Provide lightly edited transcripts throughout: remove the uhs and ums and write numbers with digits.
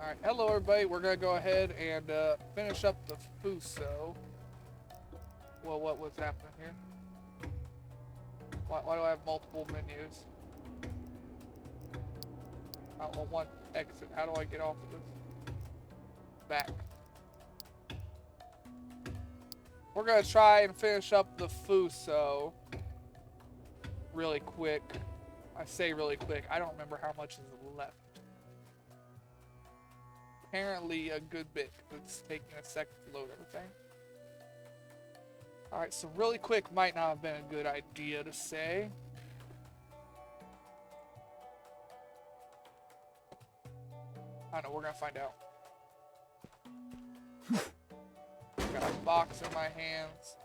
Alright, hello everybody. We're gonna go ahead and finish up the Fuso. Well, what was happening here? Why do I have multiple menus? I want exit. How do I get off of this? Back. We're gonna try and finish up the Fuso really quick. I say really quick. I don't remember how much is left. Apparently a good bit. It's taking a second to load everything. Alright, so really quick might not have been a good idea to say. I don't know, we're gonna find out. Got a box in my hands.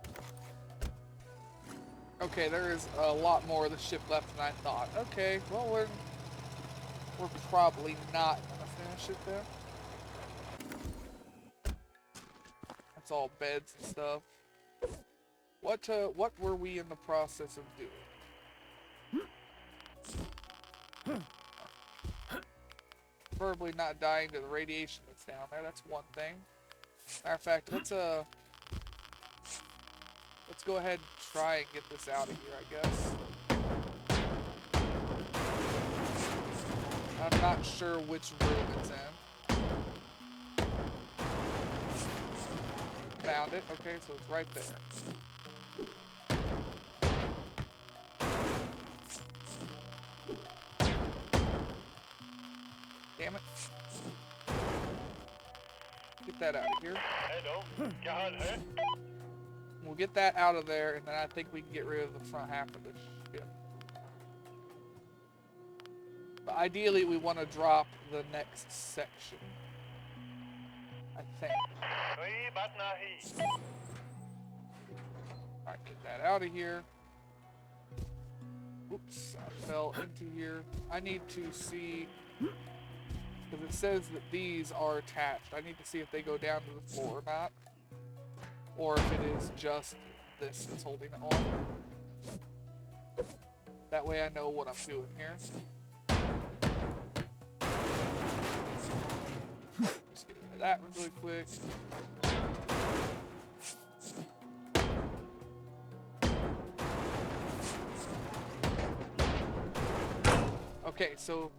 Okay, there is a lot more of the ship left than I thought. Okay, well we're probably not gonna finish it then. That's all beds and stuff. What were we in the process of doing? Preferably not dying to the radiation that's down there. That's one thing. Matter of fact, let's go ahead and try and get this out of here, I guess. I'm not sure which room it's in. Found it. Okay, so it's right there. Damn it. Get that out of here. We'll get that out of there, and then I think we can get rid of the front half of the ship. But ideally, we want to drop the next section. I think. Alright, get that out of here. Oops, I fell into here. I need to see, because it says that these are attached. I need to see if they go down to the floor or not. Or if it is just this that's holding it on. That way I know what I'm doing here. Just get rid of that really quick. Okay, so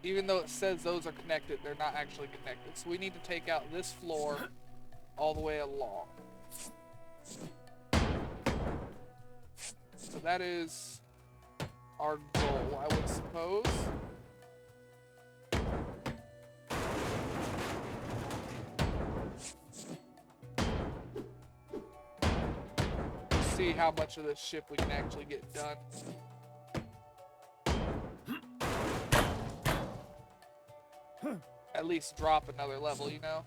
even though it says those are connected, they're not actually connected. So we need to take out this floor all the way along. So that is our goal, I would suppose. See how much of this ship we can actually get done. At least drop another level, you know?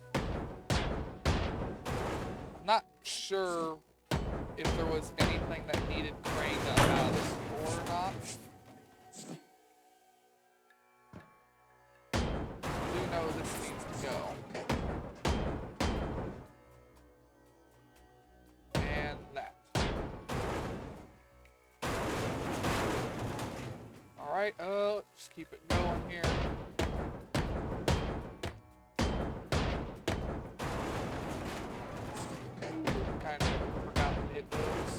I'm not sure if there was anything that needed craned up out of this floor or not. I do know this needs to go. And that. Alright, just keep it going here. Kind of forgot to hit those.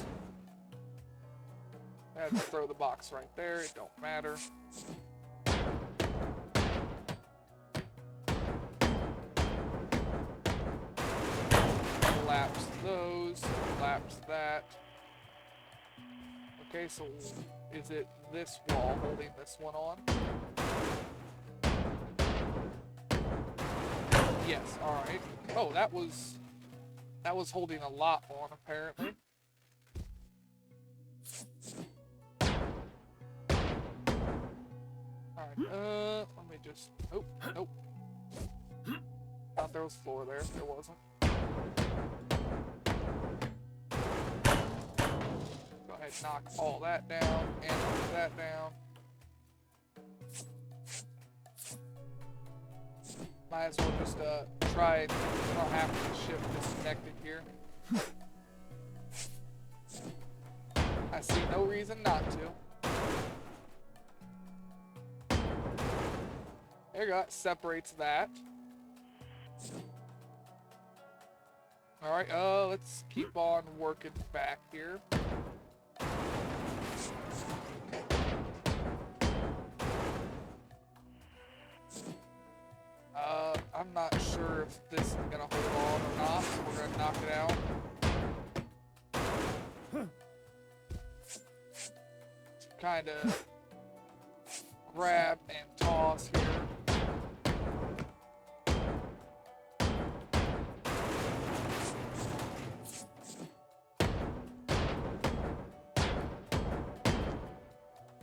I had to throw the box right there, it don't matter. Collapse those, collapse that. Okay, so is it this wall holding this one on? Yes, alright. Oh, that was holding a lot on, apparently. Alright, let me just... Oh, nope. Thought there was floor there. There wasn't. Go ahead and knock all that down, and knock that down. Might as well just try and get half of the ship disconnected here. I see no reason not to. There you go, it separates that. Alright, let's keep on working back here. I'm not sure if this is gonna hold on or not, so we're gonna knock it out. Kind of grab and toss here.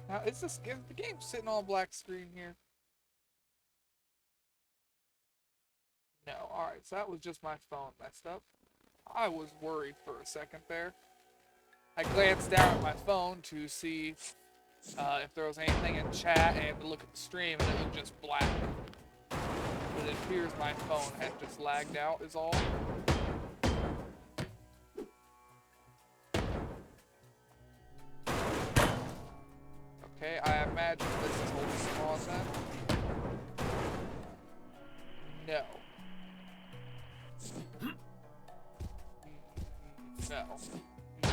Now, is the game sitting on a black screen here? No. Alright, so that was just my phone messed up. I was worried for a second there. I glanced down at my phone to see if there was anything in chat and to look at the stream, and it was just black. But it appears my phone had just lagged out is all. Okay, I imagine this is holding on then. No. No. You.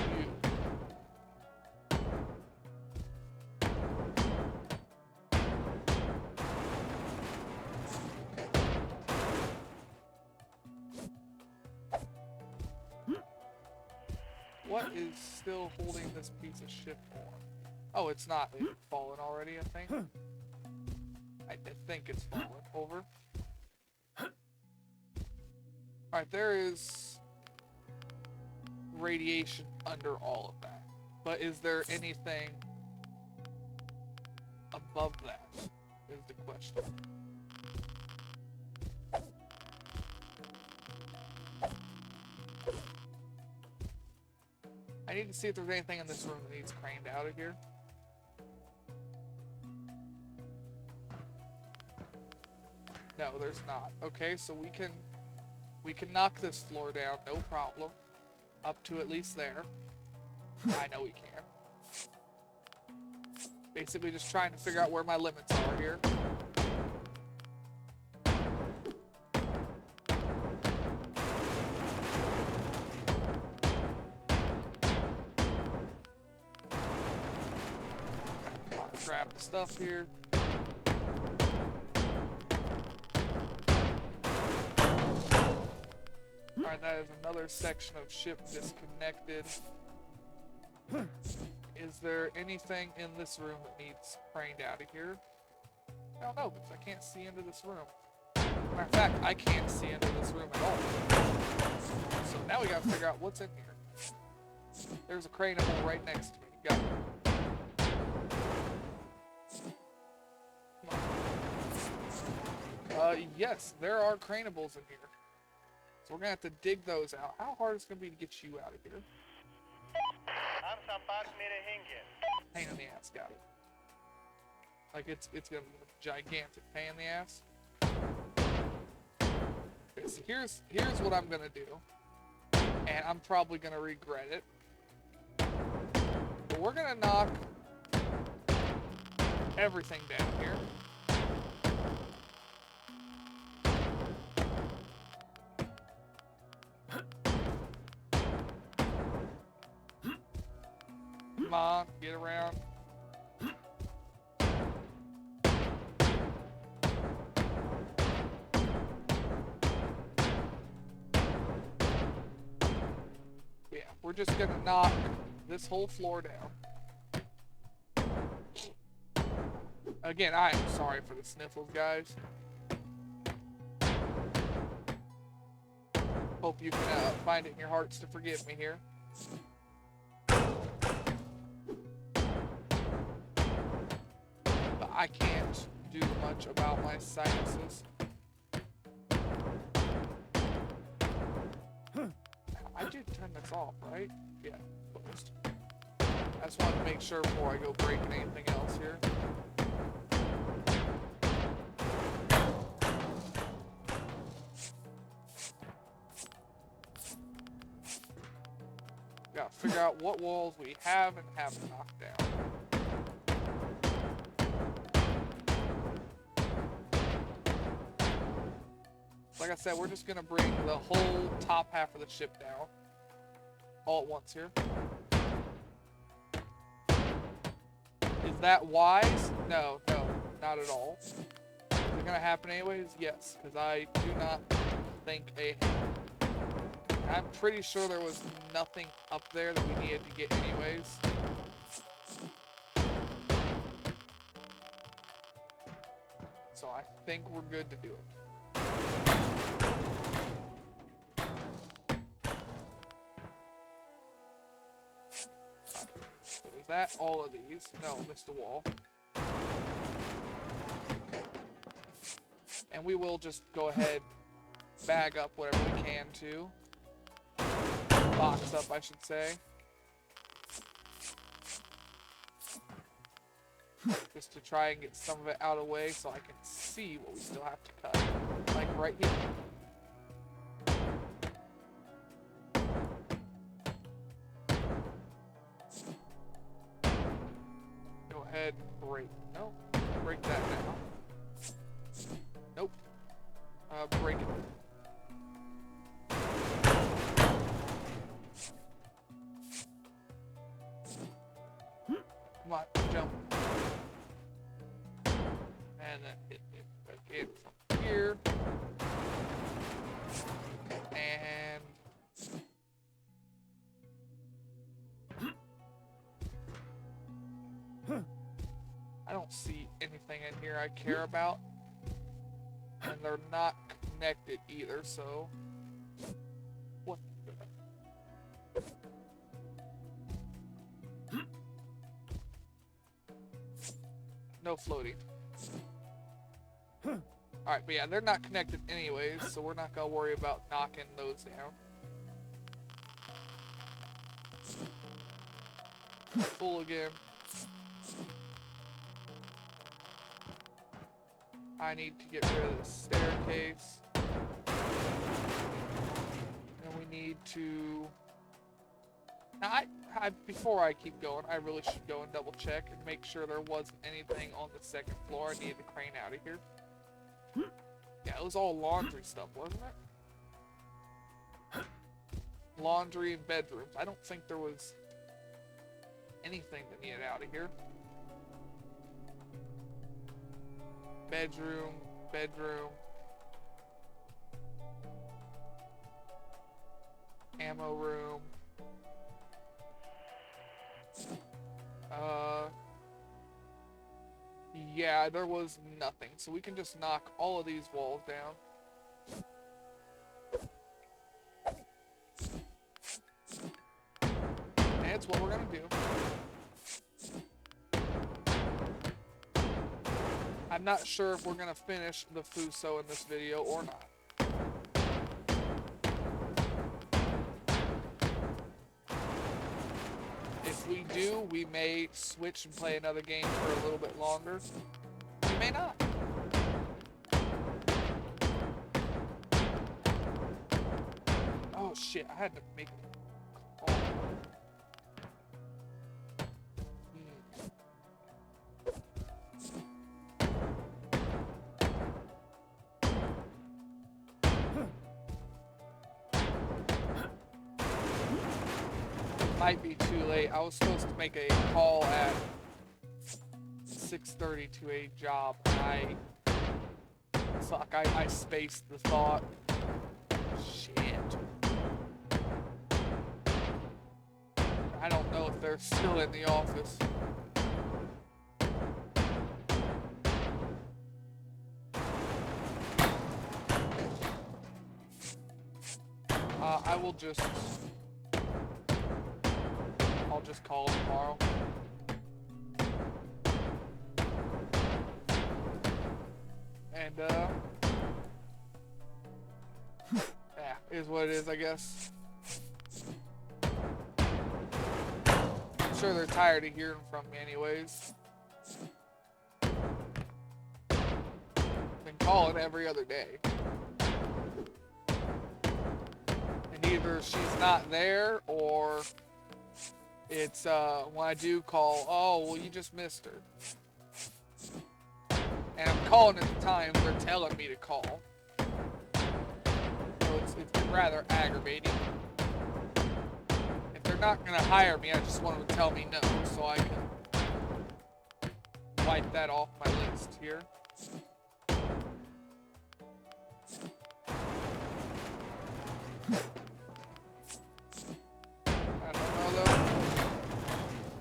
What is still holding this piece of shit on? Oh, it's not. It's fallen already, I think. I think it's fallen over. Alright, there is radiation under all of that. But is there anything above that? Is the question. I need to see if there's anything in this room that needs craned out of here. No, there's not. Okay, so we can knock this floor down, no problem. Up to at least there. I know we can. Basically just trying to figure out where my limits are here. Grab the stuff here. Alright, that is another section of ship disconnected. Is there anything in this room that needs craned out of here? I don't know, because I can't see into this room. Matter of fact, I can't see into this room at all. So now we gotta figure out what's in here. There's a craneable right next to me. Got it. Yes, there are craneables in here. So we're gonna have to dig those out. How hard is it gonna be to get you out of here? Pain in the ass, got it. Like it's gonna be a gigantic pain in the ass. Okay, so here's what I'm gonna do. And I'm probably gonna regret it. But we're gonna knock everything down here. Come on, get around. Yeah, we're just gonna knock this whole floor down. Again, I am sorry for the sniffles, guys. Hope you can find it in your hearts to forgive me here. But I can't do much about my sinuses. I did turn this off, right? Yeah, closed. I just wanted to make sure before I go breaking anything else here. Gotta figure out what walls we have and haven't knocked down. Like I said, we're just gonna bring the whole top half of the ship down. All at once here. Is that wise? No, not at all. Is it gonna happen anyways? Yes, because I do not think I'm pretty sure there was nothing up there that we needed to get anyways. So I think we're good to do it. So is that all of these? No, missed the wall. And we will just go ahead, bag up whatever we can to. Box up, I should say. Just to try and get some of it out of the way so I can see what we still have to cut. Like right here. Go ahead and break. No, break that now. Nope. Break it. Come on, jump. And then hit it again from here. And I don't see anything in here I care about. And they're not connected either, so what the... No floating. Alright, but yeah, they're not connected anyways, so we're not gonna worry about knocking those down. Full again. I need to get rid of the staircase. And we need to... Now, before I keep going, I really should go and double check and make sure there wasn't anything on the second floor I needed to crane out of here. Yeah, it was all laundry stuff, wasn't it? Laundry and bedrooms. I don't think there was anything that needed out of here. Bedroom. Ammo room. Yeah, there was nothing. So we can just knock all of these walls down. And that's what we're gonna do. I'm not sure if we're gonna finish the Fuso in this video or not. If we do, we may switch and play another game for a little bit longer. We may not. Oh shit, I had to make a call. Might be too late. I was supposed to make a call at 6:30 to a job, and I spaced the thought. Shit. I don't know if they're still in the office. I'll just call tomorrow. And, yeah, is what it is, I guess. I'm sure they're tired of hearing from me anyways. Been calling every other day. And either she's not there, or it's, when I do call, oh, well, you just missed her. And I'm calling at the time they're telling me to call. It's been rather aggravating. If they're not gonna hire me, I just want them to tell me no, so I can wipe that off my list here. I don't know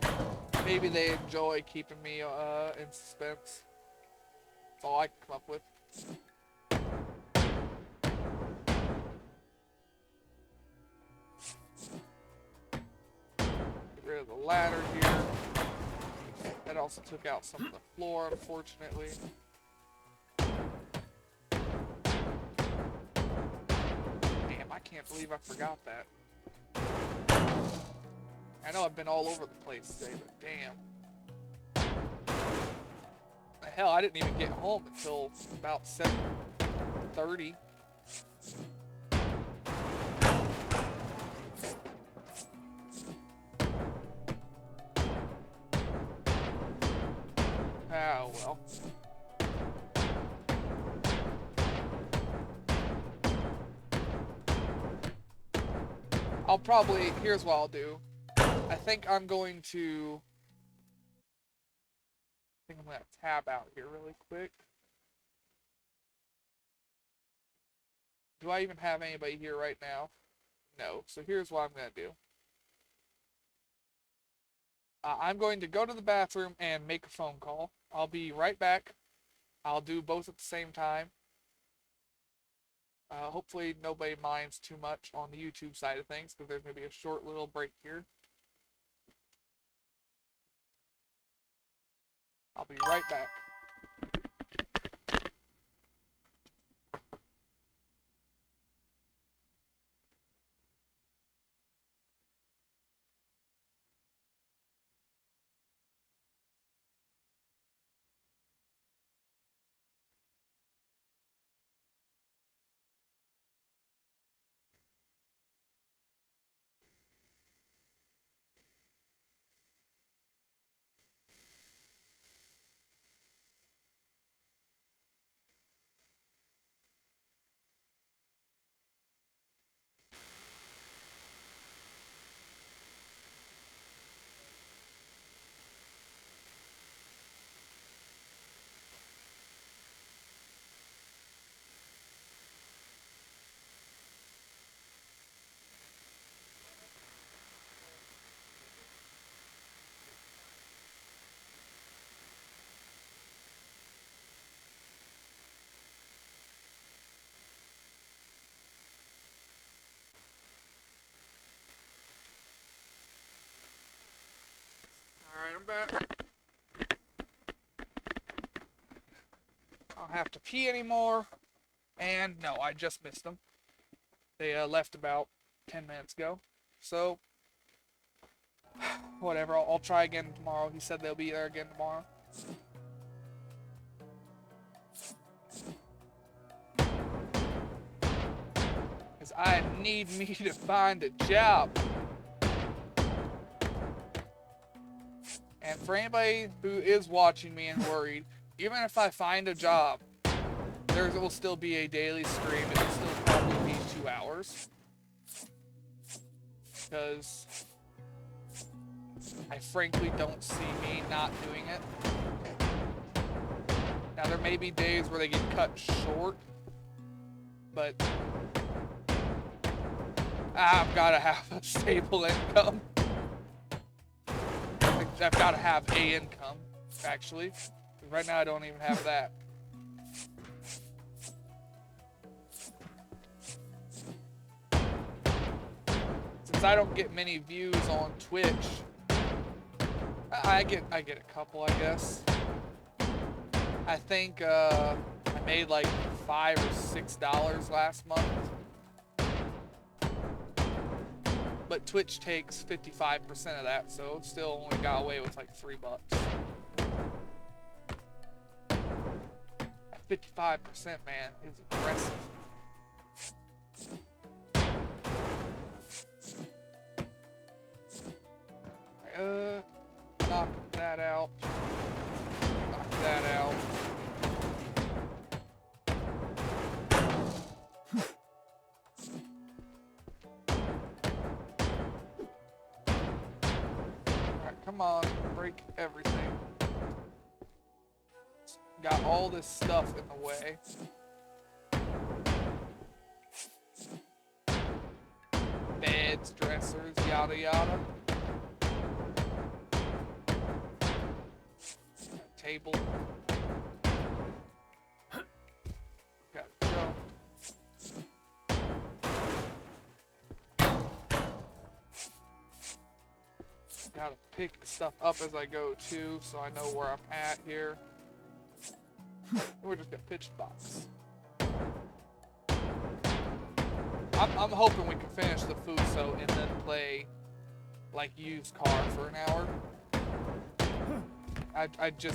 though. Maybe they enjoy keeping me in suspense. That's all I can come up with. Get rid of the ladder here. That also took out some of the floor, unfortunately. Damn, I can't believe I forgot that. I know I've been all over the place today, but damn. Hell, I didn't even get home until about 7:30. Ah, well. I'll probably, here's what I'll do. I think I'm going to tab out here really quick. Do I even have anybody here right now? No. So here's what I'm going to do. I'm going to go to the bathroom and make a phone call. I'll be right back. I'll do both at the same time. Hopefully nobody minds too much on the YouTube side of things, because there's going to be a short little break here. I'll be right back. Alright, I'm back. I don't have to pee anymore. And no, I just missed them. They left about 10 minutes ago. So, whatever, I'll try again tomorrow. He said they'll be there again tomorrow. Because I need me to find a job. And for anybody who is watching me and worried, even if I find a job, there will still be a daily stream. It will still probably be 2 hours. Because I frankly don't see me not doing it. Now there may be days where they get cut short, but I've got to have a stable income. I've got to have a income, actually. Right now I don't even have that. Since I don't get many views on Twitch, I get a couple, I guess. I think I made like $5 or $6 last month. But Twitch takes 55% of that, so still only got away with like $3. 55%, man, is aggressive. Knock that out. Knock that out. break everything. Got all this stuff in the way. Beds, dressers, yada yada. Table. Got a shelf. Gotta pick stuff up as I go too, so I know where I'm at here. We're just gonna pitch the box. I'm hoping we can finish the Fuso and then play like used car for an hour. I've got to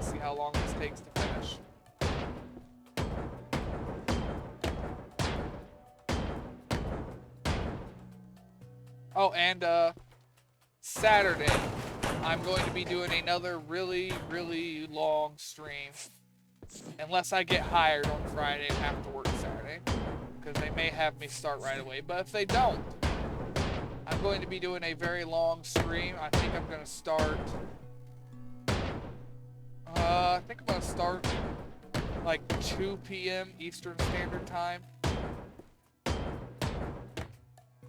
see how long this takes to finish. Oh, and Saturday, I'm going to be doing another really, really long stream. Unless I get hired on Friday and have to work Saturday. Because they may have me start right away. But if they don't, I'm going to be doing a very long stream. I think I'm going to start... I think I'm going to start like 2 p.m. Eastern Standard Time.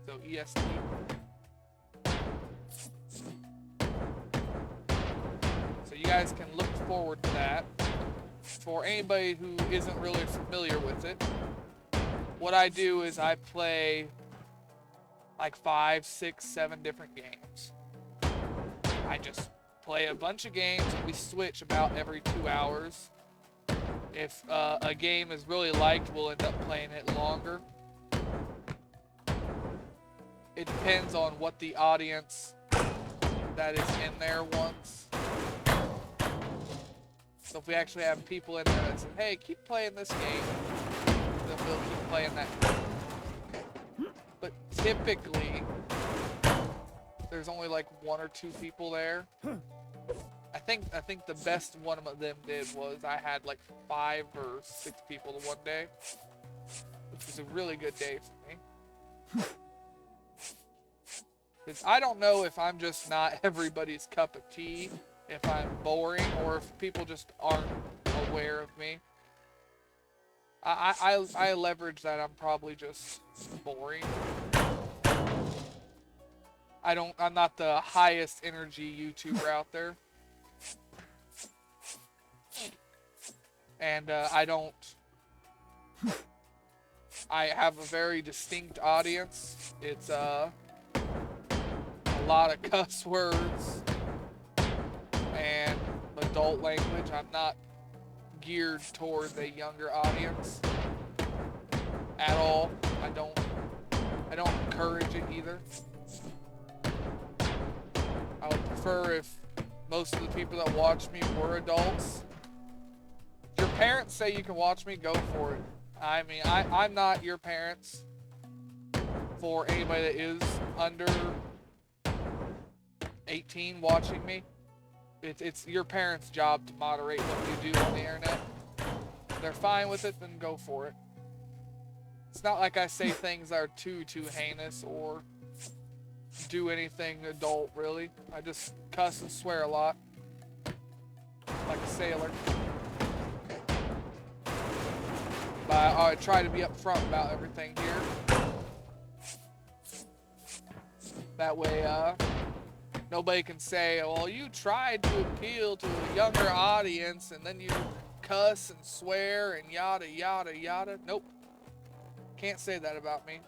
So EST. So you guys can look forward to that. For anybody who isn't really familiar with it, what I do is I play like 5, 6, 7 different games. I just play a bunch of games and we switch about every 2 hours. If a game is really liked, we'll end up playing it longer. It depends on what the audience that is in there wants. So if we actually have people in there that say, hey, keep playing this game, then we'll keep playing that game. But typically, there's only like 1 or 2 people there. I think the best one of them did was I had like 5 or 6 people one day, which was a really good day for me. Because I don't know if I'm just not everybody's cup of tea, if I'm boring, or if people just aren't aware of me. I leverage that I'm probably just boring. I'm not the highest energy YouTuber out there. And I have a very distinct audience. It's a lot of cuss words and adult language. I'm not geared towards a younger audience at all. I don't encourage it either. I would prefer if most of the people that watch me were adults. If your parents say you can watch me, go for it. I mean, I'm not your parents. For anybody that is under 18 watching me, it's your parents' job to moderate what you do on the internet. If they're fine with it, then go for it. It's not like I say things that are too heinous or do anything adult, really. I just cuss and swear a lot. Like a sailor. But I try to be upfront about everything here. That way, nobody can say, well, you tried to appeal to a younger audience and then you cuss and swear and yada, yada, yada. Nope. Can't say that about me.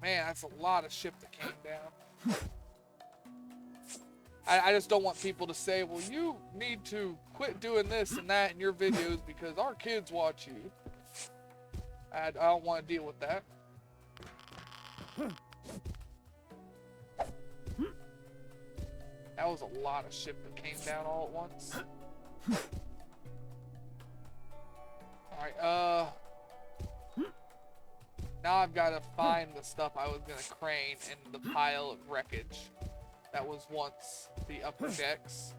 Man, that's a lot of shit that came down. I just don't want people to say, well, you need to quit doing this and that in your videos because our kids watch you. I don't want to deal with that. That was a lot of shit that came down all at once. Alright, now I've got to find the stuff I was going to crane in the pile of wreckage that was once the upper decks.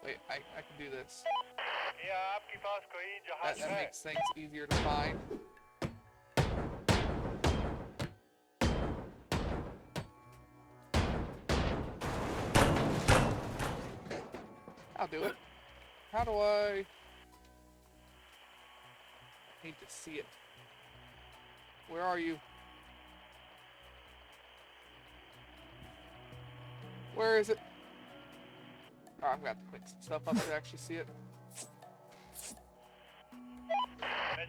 Wait, I can do this. That makes things easier to find. I'll do it. How do I need to see it? Where are you? Where is it? Oh, I'm gonna have to clean some stuff up to actually see it.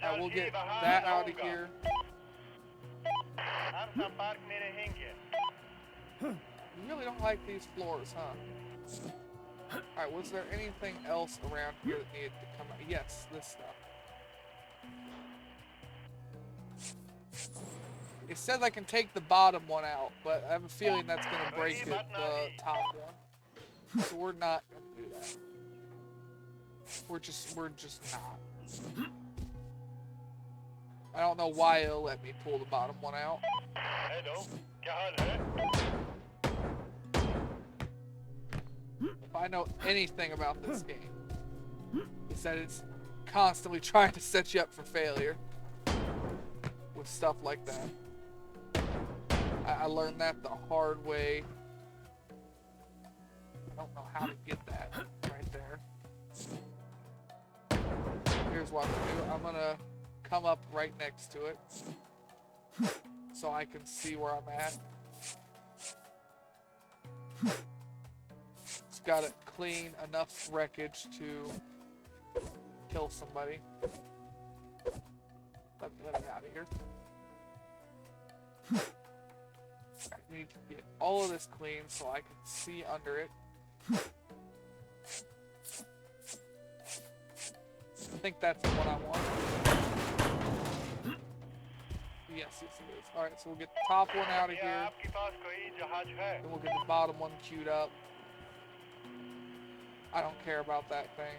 I will get that out of here. You really don't like these floors, huh? Alright, was there anything else around here that needed to come out? Yes, this stuff. It says I can take the bottom one out, but I have a feeling that's going to break the top one. So we're not going to do that. We're just not. I don't know why it'll let me pull the bottom one out. If I know anything about this game, it's that it's constantly trying to set you up for failure with stuff like that. I learned that the hard way. I don't know how to get that right there. Here's what I'm gonna do. I'm gonna come up right next to it so I can see where I'm at. It's gotta clean enough wreckage to kill somebody. Let me out of here. I need to get all of this clean so I can see under it. I think that's what I want. Yes, it is. Alright, so we'll get the top one out of here. Then we'll get the bottom one queued up. I don't care about that thing.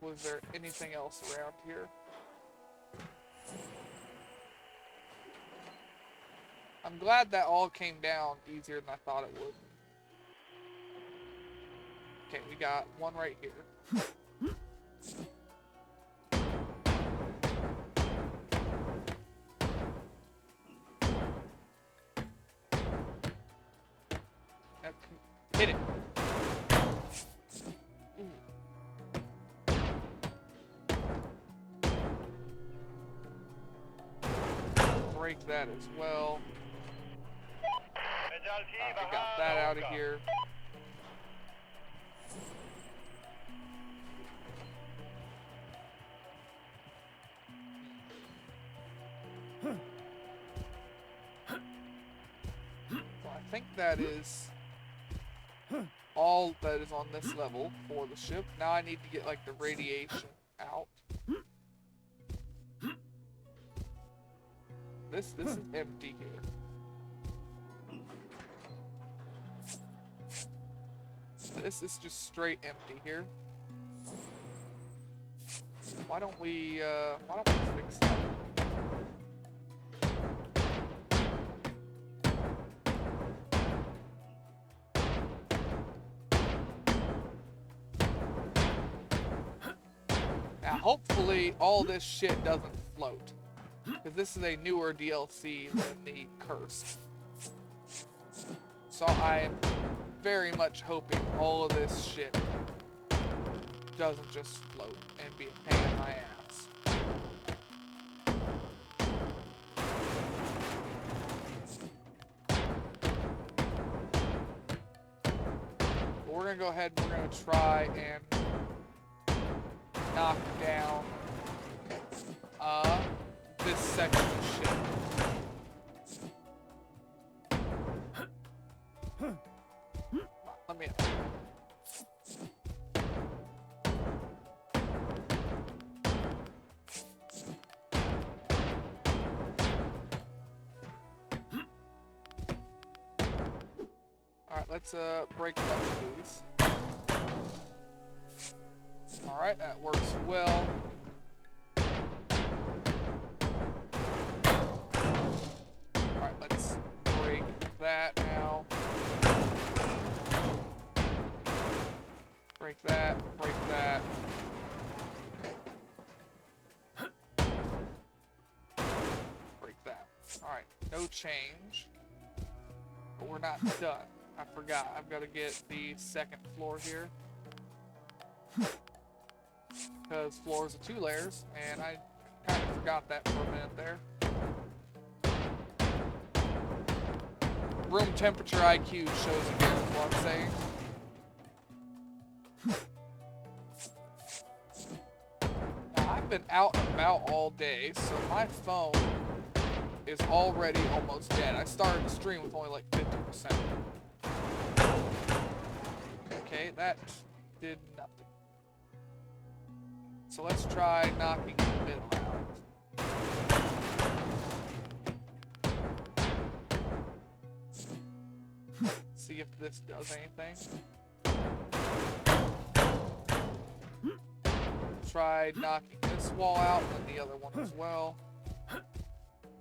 Was there anything else around here? I'm glad that all came down easier than I thought it would. Okay, we got one right here. Hit it. Break that as well. I got that out of here. So I think that is all that is on this level for the ship. Now I need to get like the radiation out. This is empty here. This is just straight empty here. Why don't we fix that? Now hopefully all this shit doesn't float. Because this is a newer DLC than the Curse. So I am very much hoping all of this shit doesn't just float and be a pain in my ass. But we're gonna go ahead and we're gonna try and knock down this section of ship. Let me in. Alright, let's break a bunch of these. Alright, that works well. Alright, let's break that now. Break that, break that. Break that. Alright, no change. But we're not done. I forgot. I've got to get the second floor here. Because floors are 2 layers, and I kind of forgot that for a minute there. Room temperature IQ shows again what I'm saying. Now, I've been out and about all day, so my phone is already almost dead. I started the stream with only like 50%. Okay, that did nothing. So let's try knocking the middle out. See if this does anything. Try knocking this wall out and the other one as well.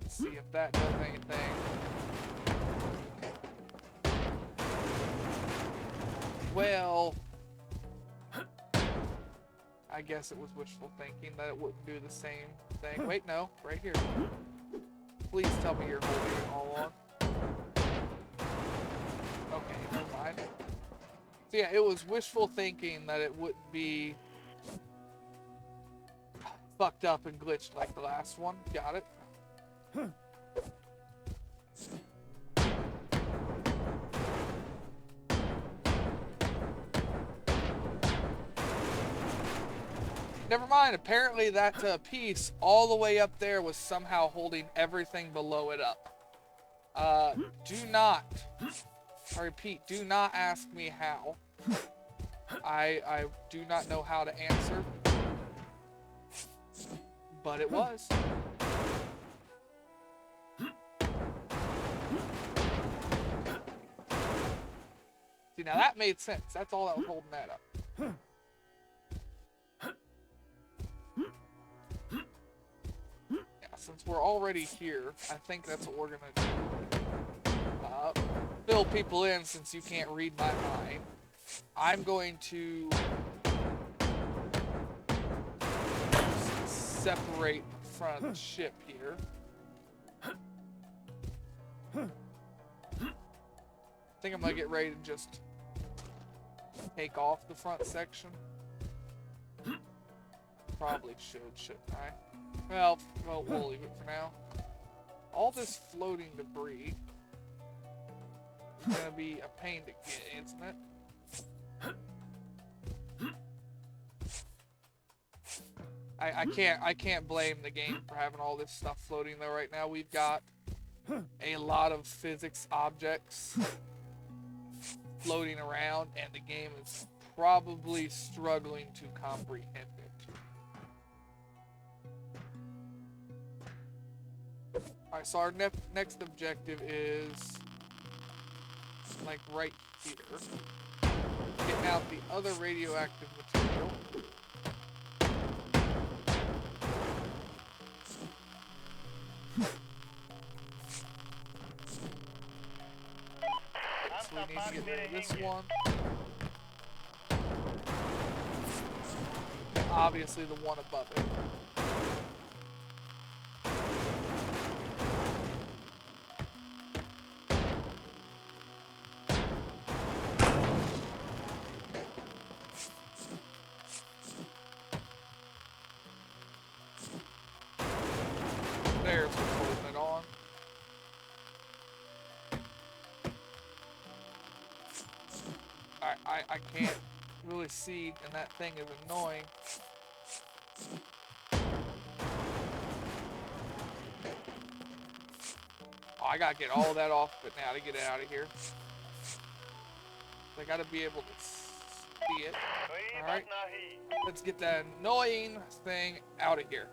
See if that does anything. Well, I guess it was wishful thinking that it wouldn't do the same thing. Wait, no, right here. Please tell me you're holding it all on. Okay, never mind. So yeah, it was wishful thinking that it wouldn't be fucked up and glitched like the last one. Got it. Never mind, apparently that piece all the way up there was somehow holding everything below it up. Do not, I repeat, do not ask me how. I do not know how to answer. But it was. See, now that made sense. That's all that was holding that up. Since we're already here, I think that's what we're gonna do. Fill people in since you can't read my mind. I'm going to separate the front of the ship here. I think I'm gonna get ready to just take off the front section. Probably shouldn't I? Well, we'll leave it for now. All this floating debris is gonna be a pain to get, isn't it? I can't blame the game for having all this stuff floating though right now. We've got a lot of physics objects floating around, and the game is probably struggling to comprehend it. Alright, so our next objective is like right here. Getting out the other radioactive material. So we need to get rid of this one. Obviously the one above it. There's what's holding it on. I can't really see, and that thing is annoying. Oh, I gotta get all that off of it now to get it out of here. I gotta be able to see it. Alright, let's get that annoying thing out of here.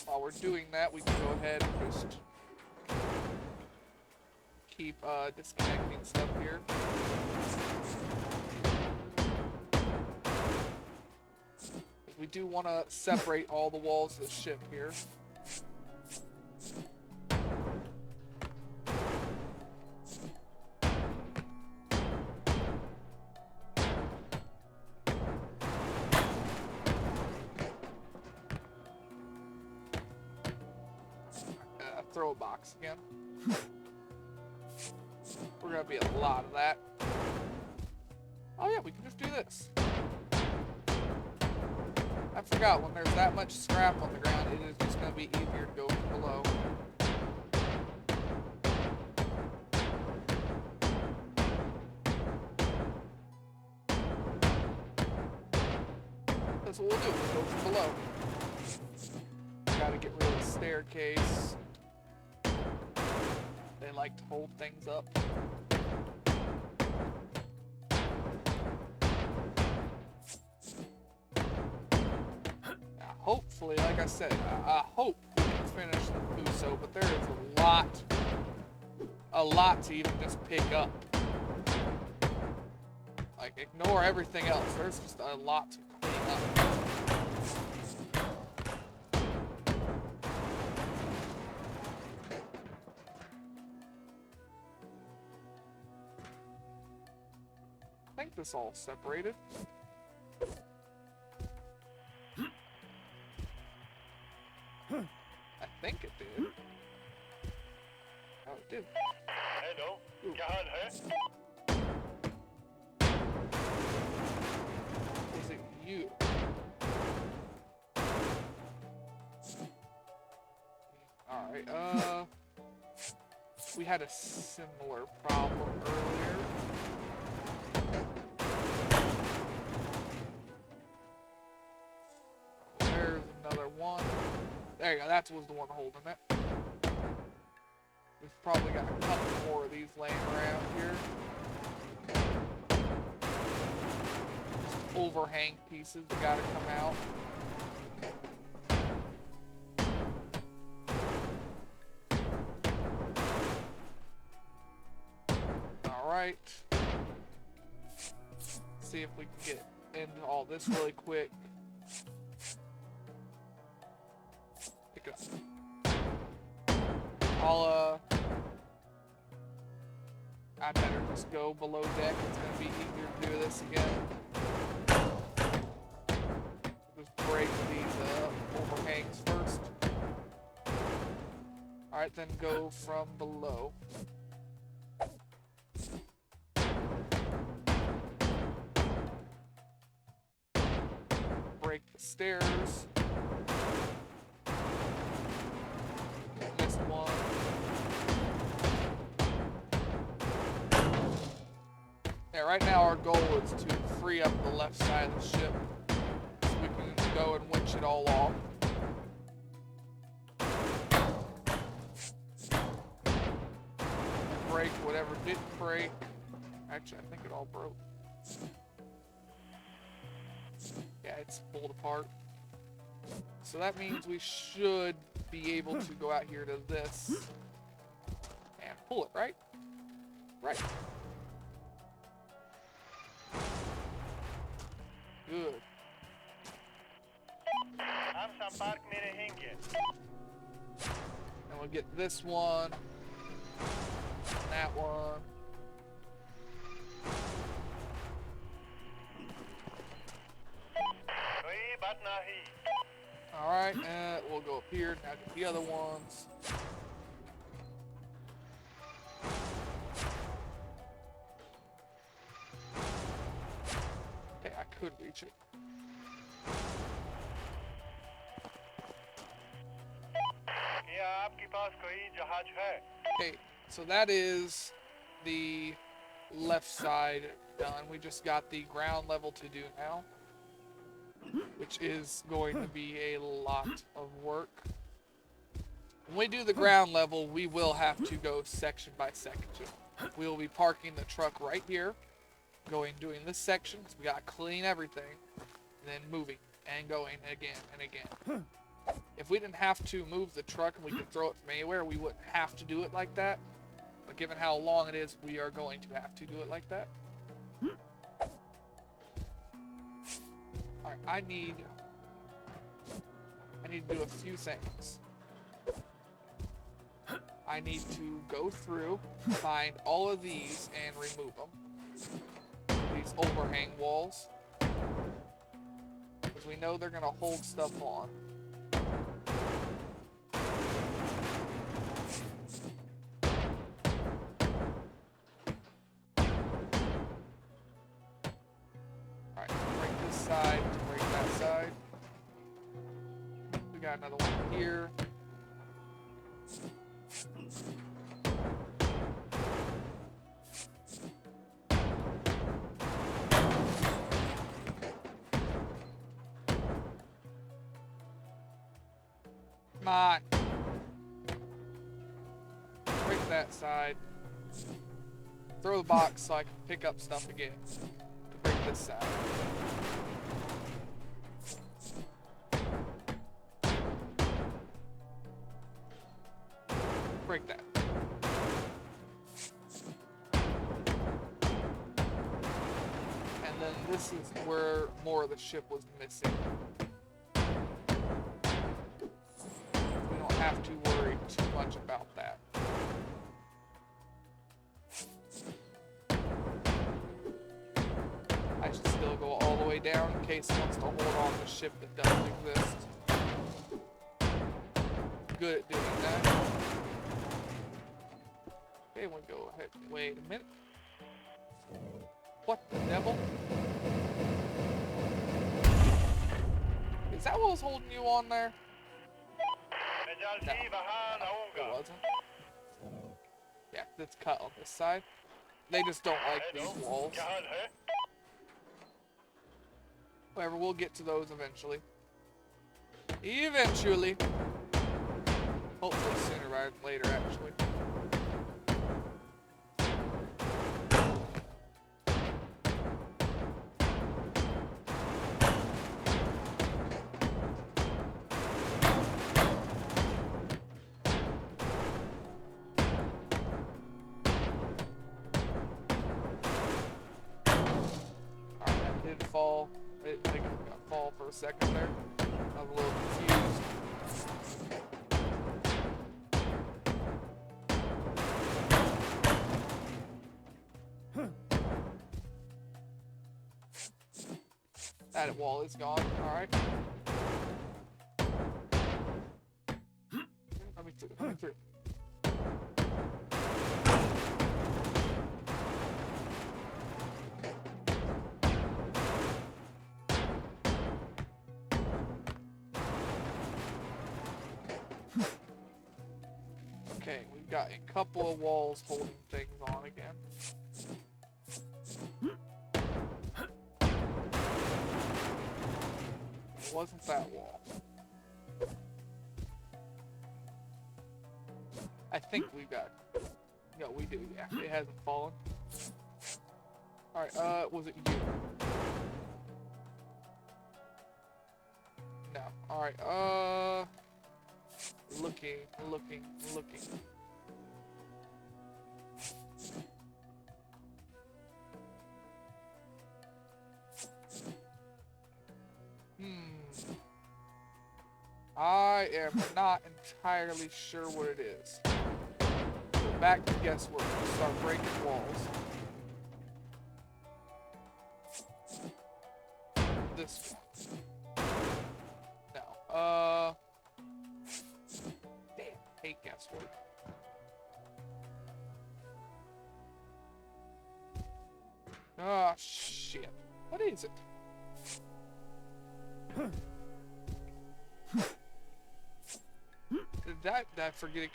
While we're doing that, we can go ahead and just keep disconnecting stuff here. We do want to separate all the walls of the ship here. throw a box again. We're gonna be a lot of that. Oh yeah, we can just do this. I forgot, when there's that much scrap on the ground, it is just gonna be easier to go from below. That's what we'll do, we'll go from below. Gotta get rid of the staircase. They like to hold things up. Now, hopefully, like I said, I hope we can finish the Fuso, but there is a lot to even just pick up. Like, ignore everything else. There's just a lot to clean up. I think this all separated. I think it did. Oh, it did. Hello. क्या हाल है? Is it you? Alright, we had a similar problem earlier. There's another one. There you go, that was the one holding it. We've probably got a couple more of these laying around here. Overhang pieces that gotta come out. Alright. See if we can get into all this really quick. Pick it up. I better just go below deck. It's gonna be easier to do this again. Just break these overhangs first. Alright, then go from below. Break the stairs. This one. Yeah, right now our goal is to free up the left side of the ship so we can go and winch it all off. Break whatever didn't break. Actually, I think it all broke. Yeah, it's pulled apart. So that means we should be able to go out here to this and pull it, right? Right. Good. हम संपर्क में रहेंगे. And we'll get this one, that one. कोई बात नहीं. Alright, we'll go up here, now get the other ones. Okay, I could reach it. क्या आपके पास कोई जहाज है? Okay, so that is the left side done. We just got the ground level to do now, which is going to be a lot of work. When we do the ground level, we will have to go section by section. We will be parking the truck right here, doing this section, so we gotta clean everything, and then moving and going again and again. If we didn't have to move the truck and we could throw it from anywhere, we wouldn't have to do it like that. But given how long it is, we are going to have to do it like that. Alright, I need to do a few things. I need to go through, find all of these, and remove them. These overhang walls. Because we know they're going to hold stuff on. this side to break that side. We got another one here. Come on. Break that side. Throw the box so I can pick up stuff again. To break this side. Break that. And then this is where more of the ship was missing. We don't have to worry too much about that. I should still go all the way down in case it wants to hold on to a ship that doesn't exist. Good at doing that. Okay, we'll go ahead. Wait a minute. What the devil? Is that what was holding you on there? No. It wasn't. Yeah, it's cut on this side. They just don't like these walls. However, we'll get to those eventually. Eventually. Hopefully sooner rather than later, actually. Fall. It got fall for a second there. I was a little confused. That wall is gone. Alright. Let me through. Okay, we've got a couple of walls holding things on again. It wasn't that wall. I think we got... No, we do, yeah. It hasn't fallen. Alright, was it you? No. Alright, looking. I am not entirely sure what it is. So back to guesswork. We start breaking walls. This one. No. Damn, hate guesswork. Oh, shit. What is it? Did I forget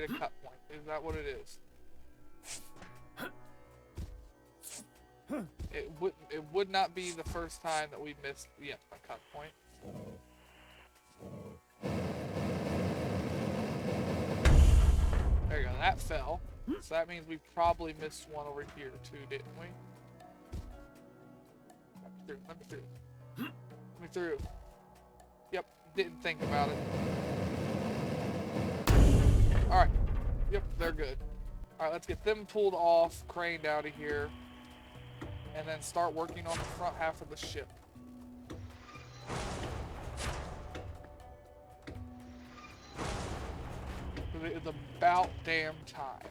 a cut point? Is that what it is? It would not be the first time that we missed a cut point. There you go, that fell. So that means we probably missed one over here too, didn't we? Let me through. Yep, didn't think about it. Alright. Yep, they're good. Alright, let's get them pulled off, craned out of here, and then start working on the front half of the ship. It is about damn time.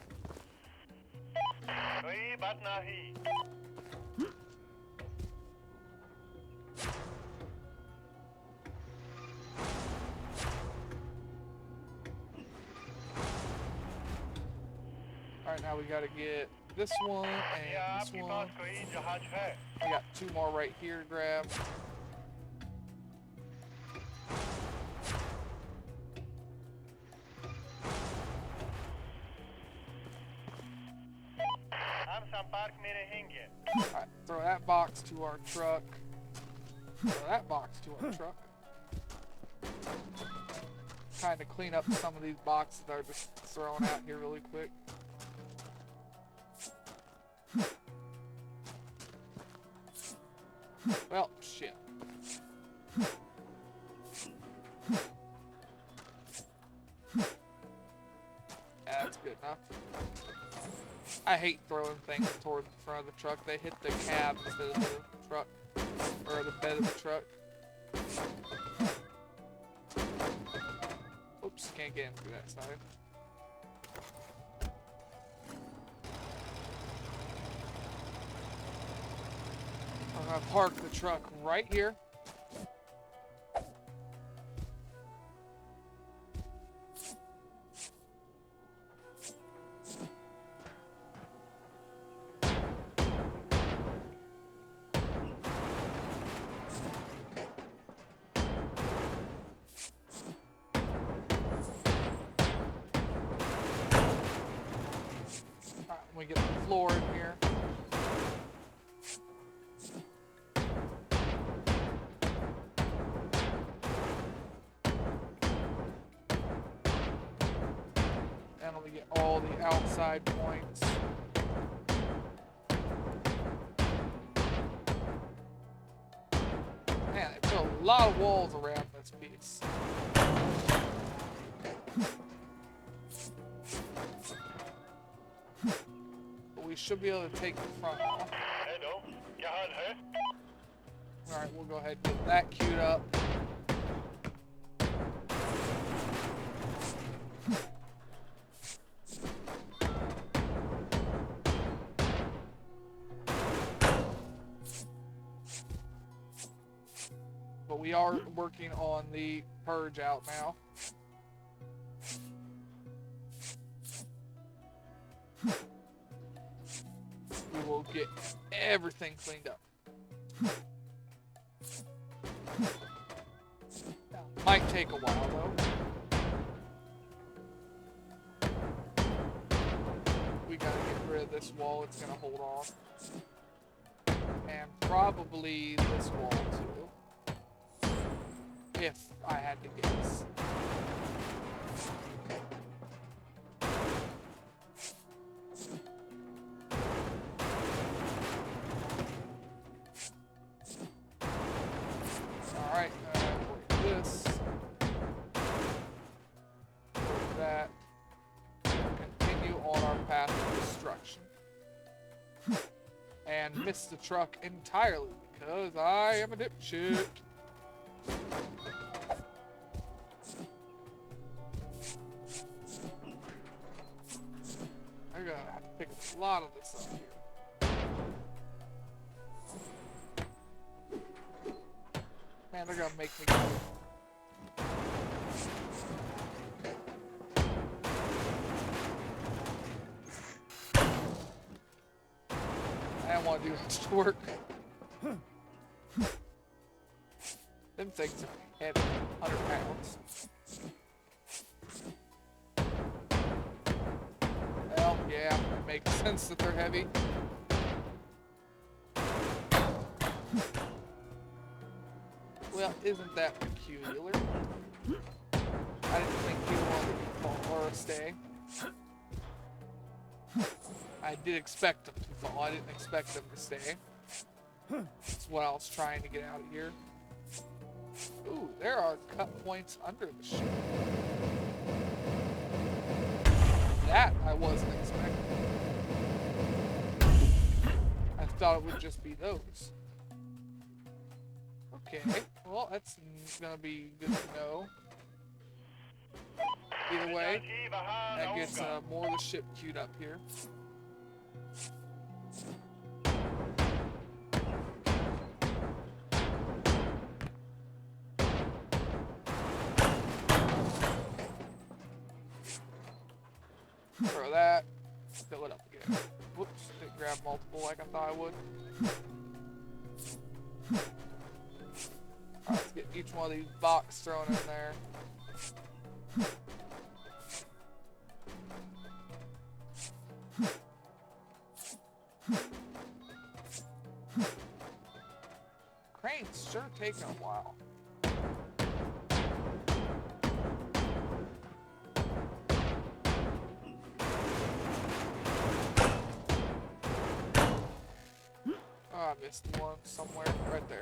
Alright, now we gotta get this one क्या and this आपके one. पास कोई जहाज है? I got 2 more right here to grab. हम संपर्क में रहेंगे. Alright, throw that box to our truck. Throw that box to our truck. Kind of clean up some of these boxes that are just thrown out here really quick. Well, shit. That's good enough. I hate throwing things toward the front of the truck. They hit the cab instead of the truck, or the bed of the truck. Oops, can't get in through that side. I'm gonna park the truck right here. Alright, we get the floor in here. And we get all the outside points. Man, they put a lot of walls around this piece. But we should be able to take the front off. Hello, क्या हाल है? Alright, we'll go ahead and get that queued up. But we are working on the purge out now. We will get everything cleaned up. Might take a while though. We gotta get rid of this wall, it's gonna hold on. And probably this wall too. If I had to guess. Alright, work this. Work that. Continue on our path of destruction. And miss the truck entirely because I am a dipshit. I'm gonna have to pick a lot of this up here. Man, they're gonna make me go. I don't want to do much work. Them things are heavy, 100 pounds. Well, yeah, it makes sense that they're heavy. Well, isn't that peculiar? I didn't think he wanted to fall or stay. I did expect him to fall. I didn't expect him to stay. That's what I was trying to get out of here. Ooh, there are cut points under the ship. That I wasn't expecting. I thought it would just be those. Okay, well, that's gonna be good to know. Either way, that gets more of the ship queued up here. Throw that, fill it up again. Whoops, didn't grab multiple like I thought I would. Alright, let's get each one of these boxes thrown in there. Crane's sure taking a while. Oh, I missed one somewhere. Right there.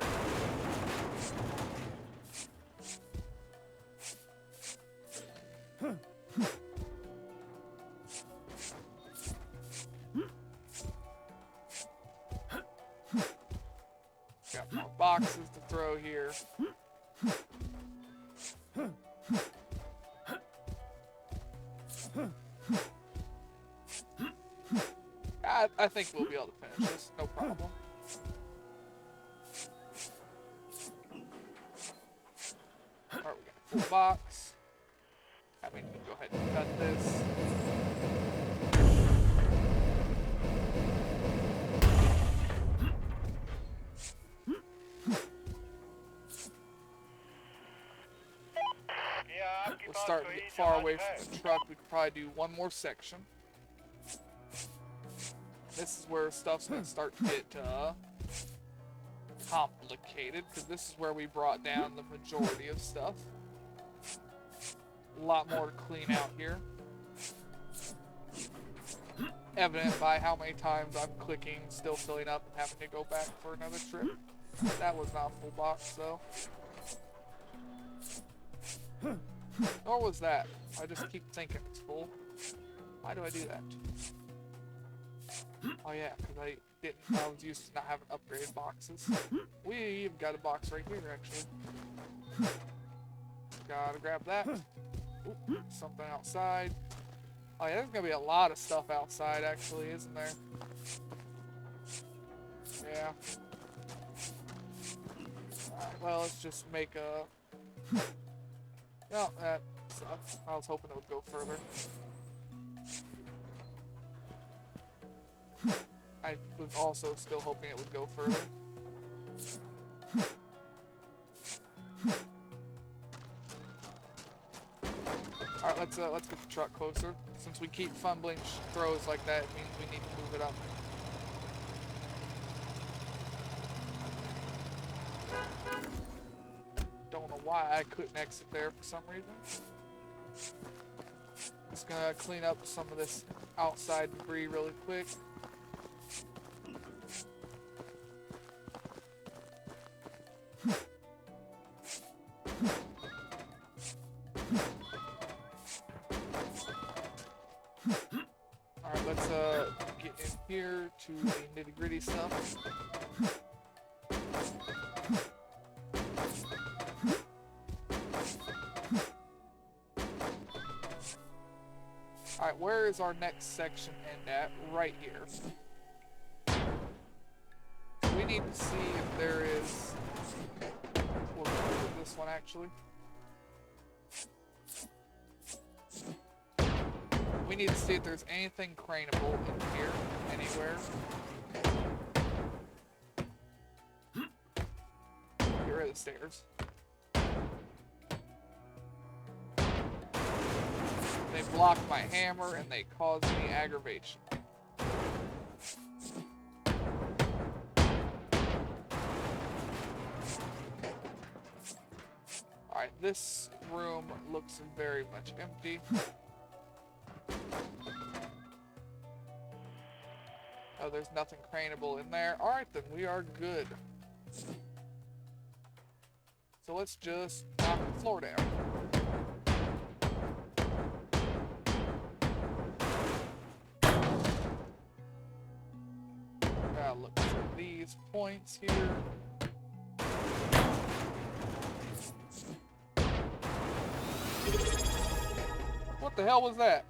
Got more boxes to throw here. I think we'll be able to finish this, no problem. Alright, we got a full box. I mean, we can go ahead and cut this. We're starting to get far away from the truck. We could probably do one more section. This is where stuff's going to start to get complicated, because this is where we brought down the majority of stuff. A lot more to clean out here. Evident by how many times I'm clicking, still filling up, and having to go back for another trip. That was not a full box, though. Nor was that. I just keep thinking it's full. Why do I do that? Oh yeah, because I was used to not having upgraded boxes. We even got a box right here, actually. Gotta grab that. Ooh, something outside. Oh yeah, there's gonna be a lot of stuff outside, actually, isn't there? Yeah. Alright, well, let's just make a... No, that sucks. I was hoping it would go further. I was also still hoping it would go further. Alright, let's get the truck closer. Since we keep fumbling throws like that, it means we need to move it up. Don't know why I couldn't exit there for some reason. Just gonna clean up some of this outside debris really quick. Alright, let's get in here to the nitty-gritty stuff. Alright, where is our next section end at? Right here. We need to see if there is... We'll go with this one, actually. We need to see if there's anything craneable in here, anywhere. Get rid of the stairs. They block my hammer and they cause me aggravation. Alright, this room looks very much empty. Oh, there's nothing craneable in there. Alright then, we are good. So let's just knock the floor down. Gotta look for these points here. What the hell was that?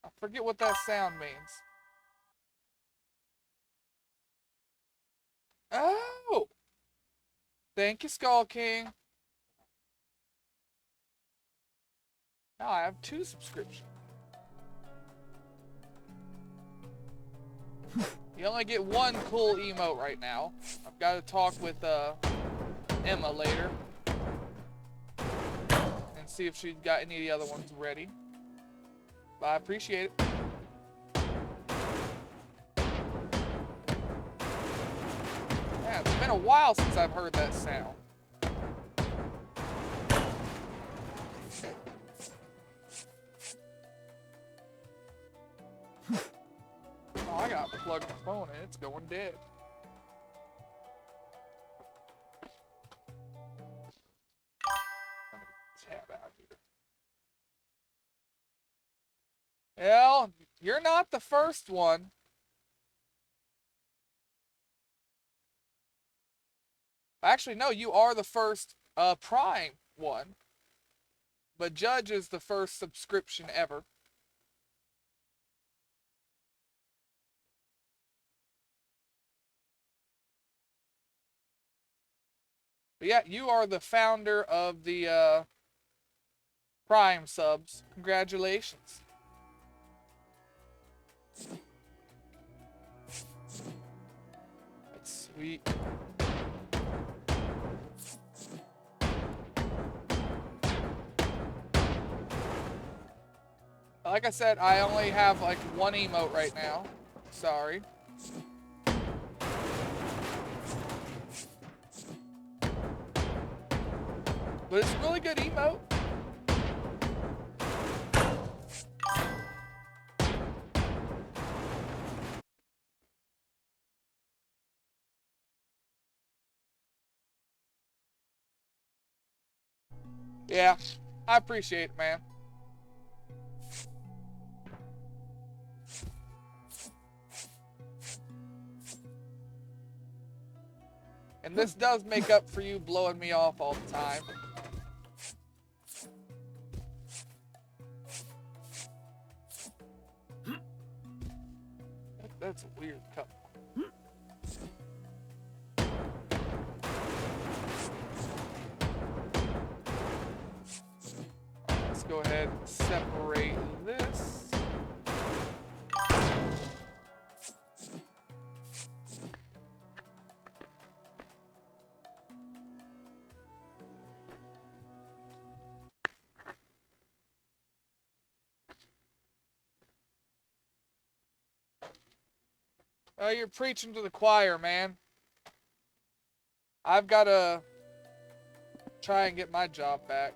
I forget what that sound means. Oh! Thank you, Skull King. Now I have 2 subscriptions. You only get one cool emote right now. I've got to talk with Emma later and see if she's got any of the other ones ready. But I appreciate it. Yeah, it's been a while since I've heard that sound. Oh, I got to plug my phone in. It's going dead. Tab out here. Well, you're not the first one. Actually, no, you are the first Prime one. But Judge is the first subscription ever. But yeah, you are the founder of the Prime subs. Congratulations. That's sweet. Like I said, I only have like one emote right now. Sorry. But it's a really good emote. Yeah, I appreciate it, man. And this does make up for you blowing me off all the time. That's a weird cup. Let's go ahead and separate this. Oh, you're preaching to the choir, man. I've got to try and get my job back.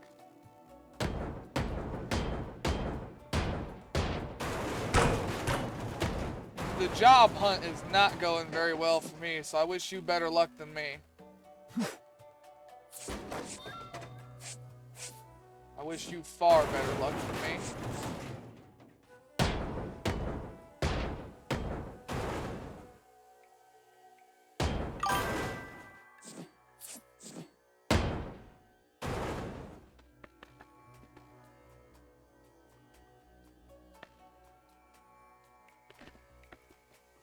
The job hunt is not going very well for me, so I wish you better luck than me. I wish you far better luck than me.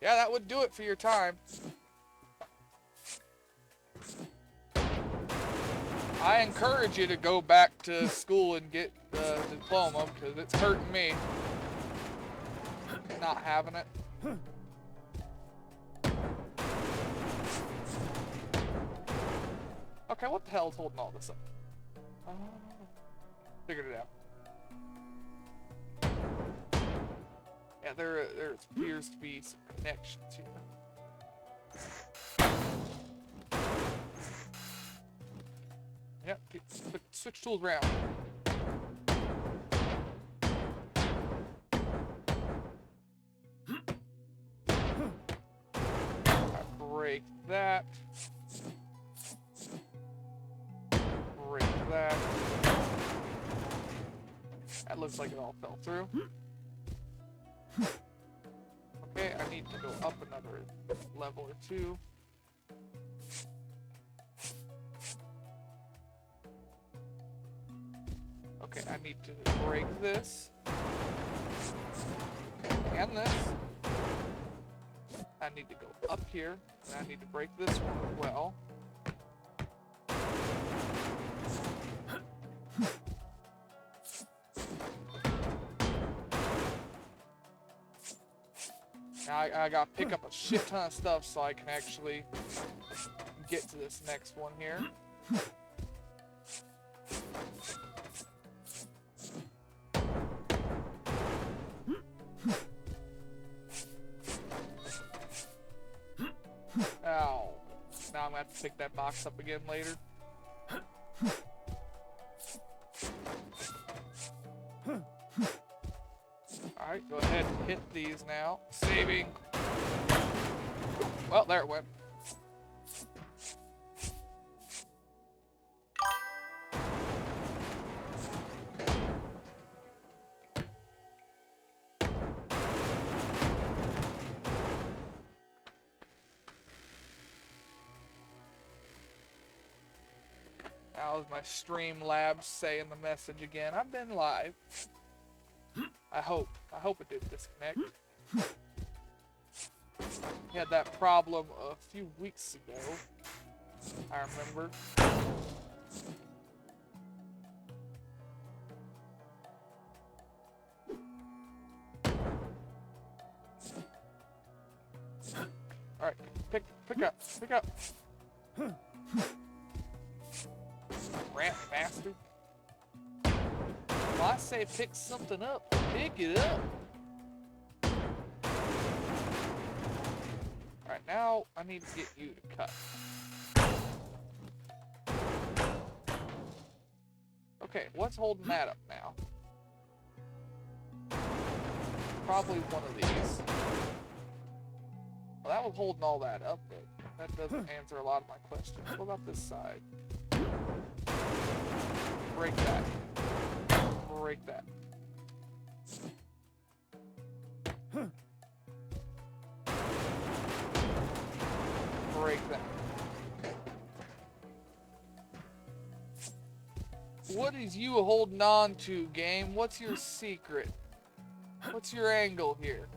Yeah, that would do it for your time. I encourage you to go back to school and get the diploma because it's hurting me not having it. Okay, what the hell is holding all this up? Figured it out. Yeah, there appears to be some connections here. Yep, switch tools around. Break that. Break that. That looks like it all fell through. Okay, I need to go up another level or two. Okay, I need to break this. And this. I need to go up here, and I need to break this one as well. Now I gotta pick up a shit ton of stuff so I can actually get to this next one here. Ow. Now I'm gonna have to pick that box up again later. Alright, go ahead and hit these now. Saving. Well, there it went. How's my Streamlabs saying the message again? I've been live. I hope it didn't disconnect. We had that problem a few weeks ago, I remember. Alright, pick up. Rat bastard. Well, I say pick something up. Pick it up. Alright, now I need to get you to cut. Okay, what's holding that up now? Probably one of these. Well, that was holding all that up, but that doesn't answer a lot of my questions. What about this side? Break that. Break that. Break that. What is you holding on to, game? What's your secret? What's your angle here?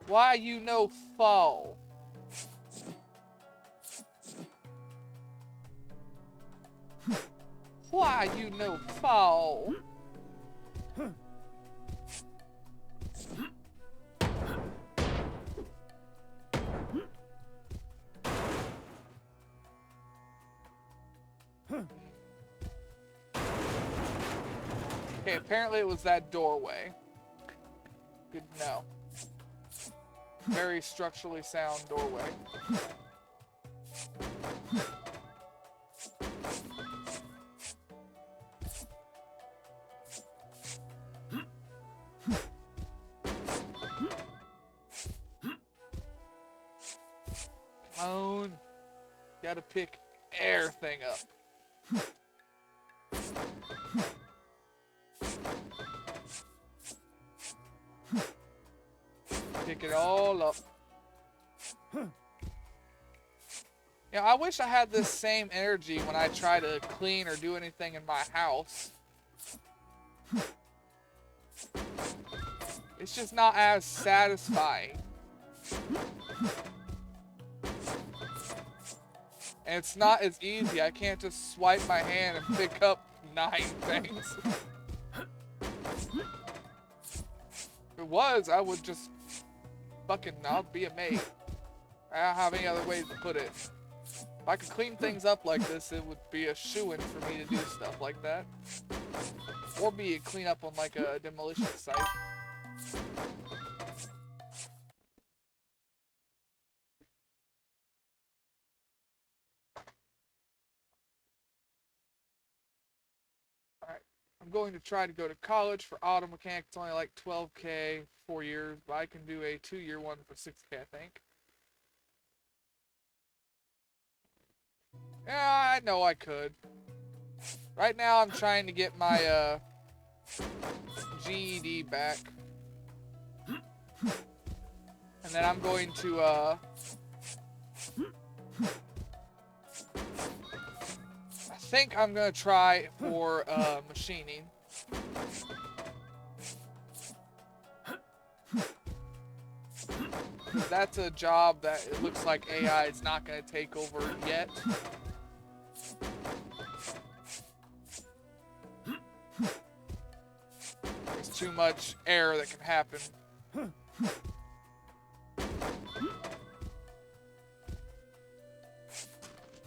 Why you no fall? Why you no fall? Okay, apparently it was that doorway. Good to know. Very structurally sound doorway. Come on. Gotta pick everything up. Pick it all up. Yeah, I wish I had this same energy when I try to clean or do anything in my house. It's just not as satisfying. And it's not as easy. I can't just swipe my hand and pick up 9 things. If it was, I would just I'll be a maid. I don't have any other ways to put it. If I could clean things up like this, it would be a shoo-in for me to do stuff like that. Or be a clean up on like a demolition site. Alright. I'm going to try to go to college for auto mechanic. It's only like $12K, 4 years, but I can do a 2-year one for $6K, I think. Yeah, I know I could. Right now I'm trying to get my GED back. And then I'm going to I think I'm gonna try for machining. That's a job that it looks like AI is not gonna take over yet. There's too much error that can happen.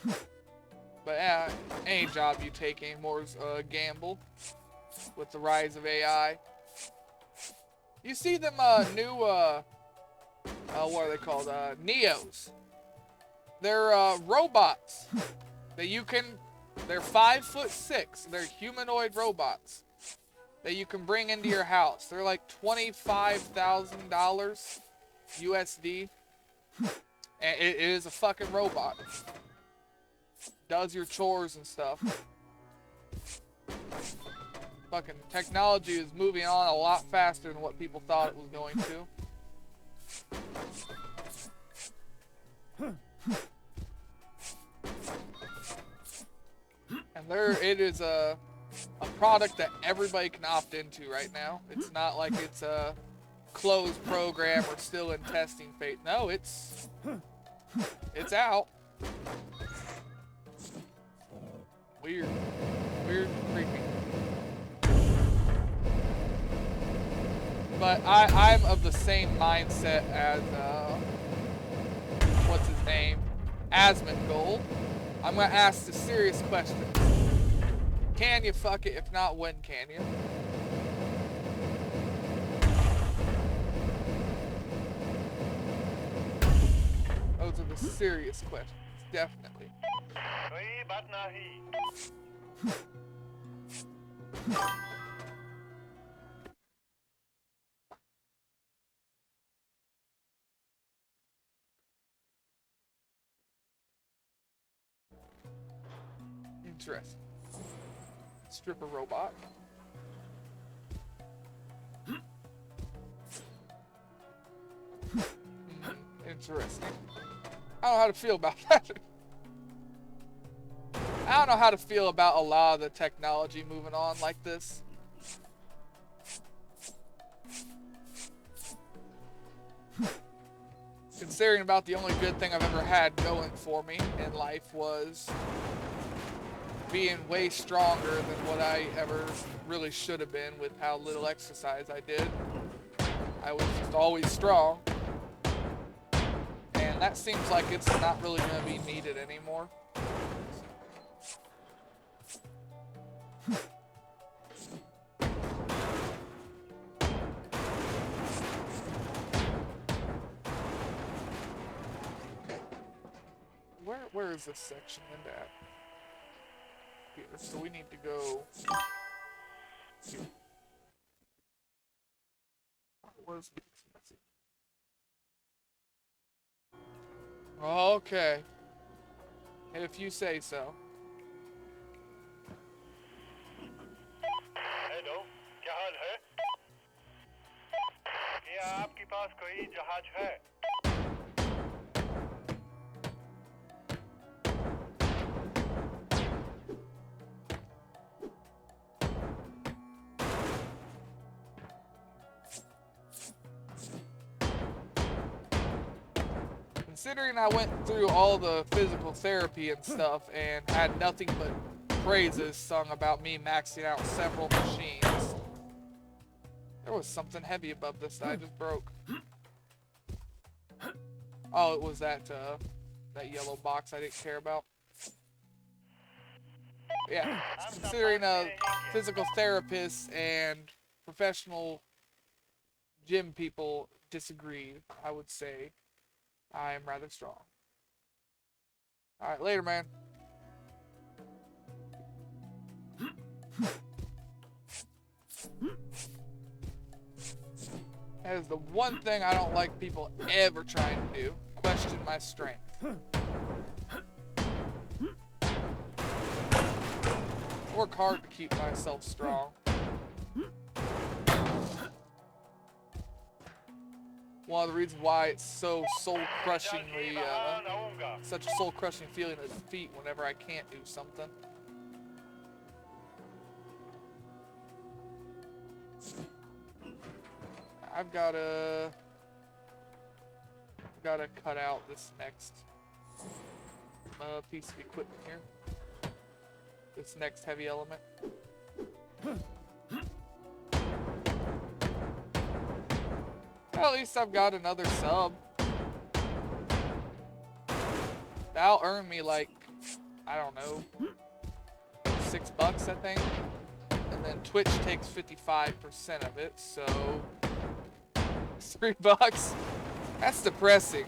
But yeah, any job you take anymore is a gamble with the rise of AI. You see them new, what are they called? Neos. They're robots that you can, they're 5'6". They're humanoid robots that you can bring into your house. They're like $25,000 USD. And it is a fucking robot. Does your chores and stuff. Fucking technology is moving on a lot faster than what people thought it was going to. And it is a product that everybody can opt into right now. It's not like it's a closed program or still in testing phase. No, it's out. Weird, creepy. But I'm of the same mindset as what's his name, Asmongold. I'm gonna ask the serious question. Can you fuck it? If not, when can you? Those are the serious questions, definitely. Interesting. Stripper robot. Interesting. I don't know how to feel about that. I don't know how to feel about a lot of the technology moving on like this. Considering about the only good thing I've ever had going for me in life was being way stronger than what I ever really should have been with how little exercise I did. I was just always strong. And that seems like it's not really going to be needed anymore. Where is this section end at? Here, so we need to go here. Where's okay. If you say so. Hello, क्या हाल है? क्या आपके पास कोई जहाज है? Considering I went through all the physical therapy and stuff and had nothing but praises sung about me maxing out several machines, there was something heavy above this that I just broke. Oh, it was that yellow box I didn't care about. Yeah, considering physical therapists and professional gym people disagree, I would say I am rather strong. Alright, later, man. That is the one thing I don't like people ever trying to do. Question my strength. Work hard to keep myself strong. One of the reasons why it's so soul-crushingly, such a soul-crushing feeling of defeat whenever I can't do something. I've gotta cut out this next piece of equipment here. This next heavy element. Well, at least I've got another sub. That'll earn me like I don't know, $6, I think. And then Twitch takes 55% of it, so $3. That's depressing.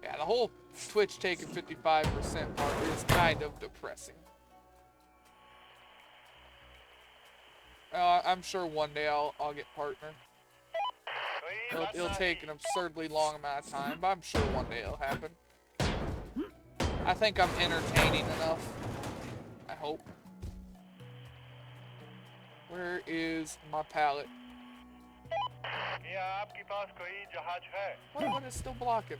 Yeah, the whole Twitch taking 55% part is kind of depressing. I'm sure one day I'll get partner. It'll take an absurdly long amount of time, but I'm sure one day it'll happen. I think I'm entertaining enough. I hope. Where is my pallet? What is still blocking?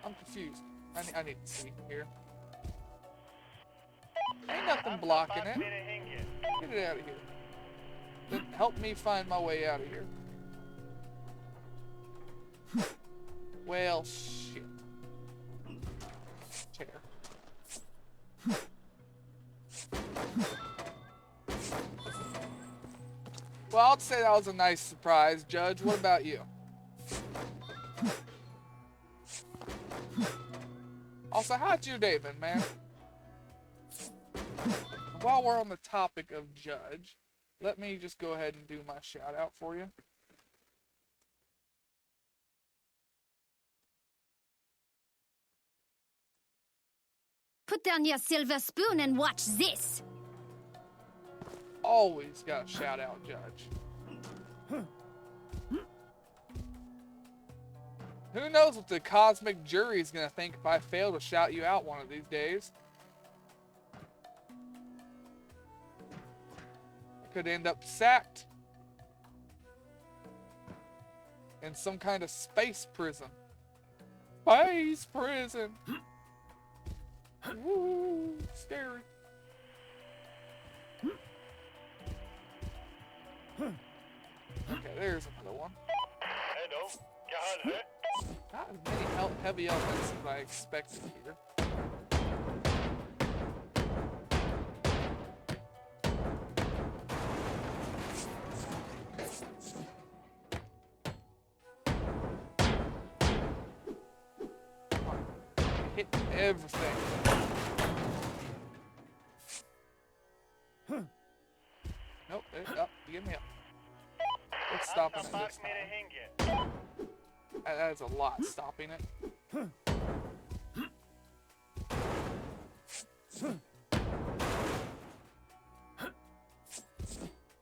I'm confused. I need to see here. Ain't nothing blocking it. Get it out of here. Then help me find my way out of here. Well, shit. Chair. Well, I'll say that was a nice surprise, Judge. What about you? Also, how's your day been, man? While we're on the topic of Judge, let me just go ahead and do my shout out for you. Put down your silver spoon and watch this. Always got a shout out, Judge. Who knows what the cosmic jury is gonna think if I fail to shout you out one of these days. I could end up sacked in some kind of space prison. Space prison! Woo! Scary. Okay, there's another one. Not as many heavy elements as I expected here. Hit everything. Nope, give me up. It's stopping it this time. That is a lot stopping it.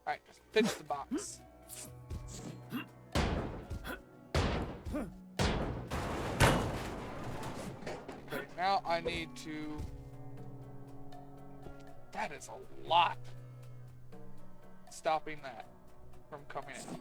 Alright, pitch the box. Okay, now I need to... That is a lot. Stopping that from coming out.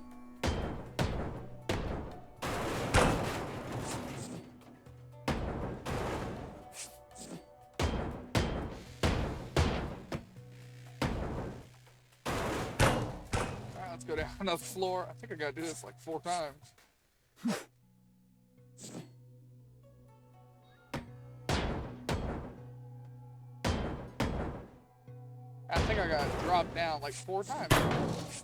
Let's go down another floor. I think I gotta do this like 4 times. I think I gotta drop down like 4 times.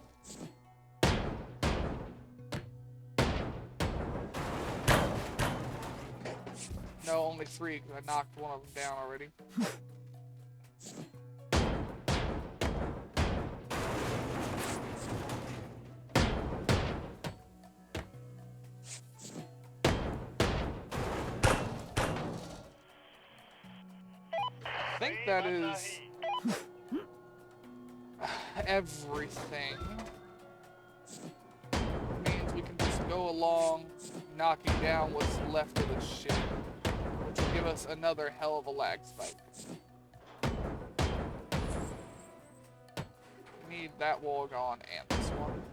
No, only 3 because I knocked one of them down already. I think that is everything. Means we can just go along knocking down what's left of the ship, which will give us another hell of a lag spike. We need that wall gone and this one.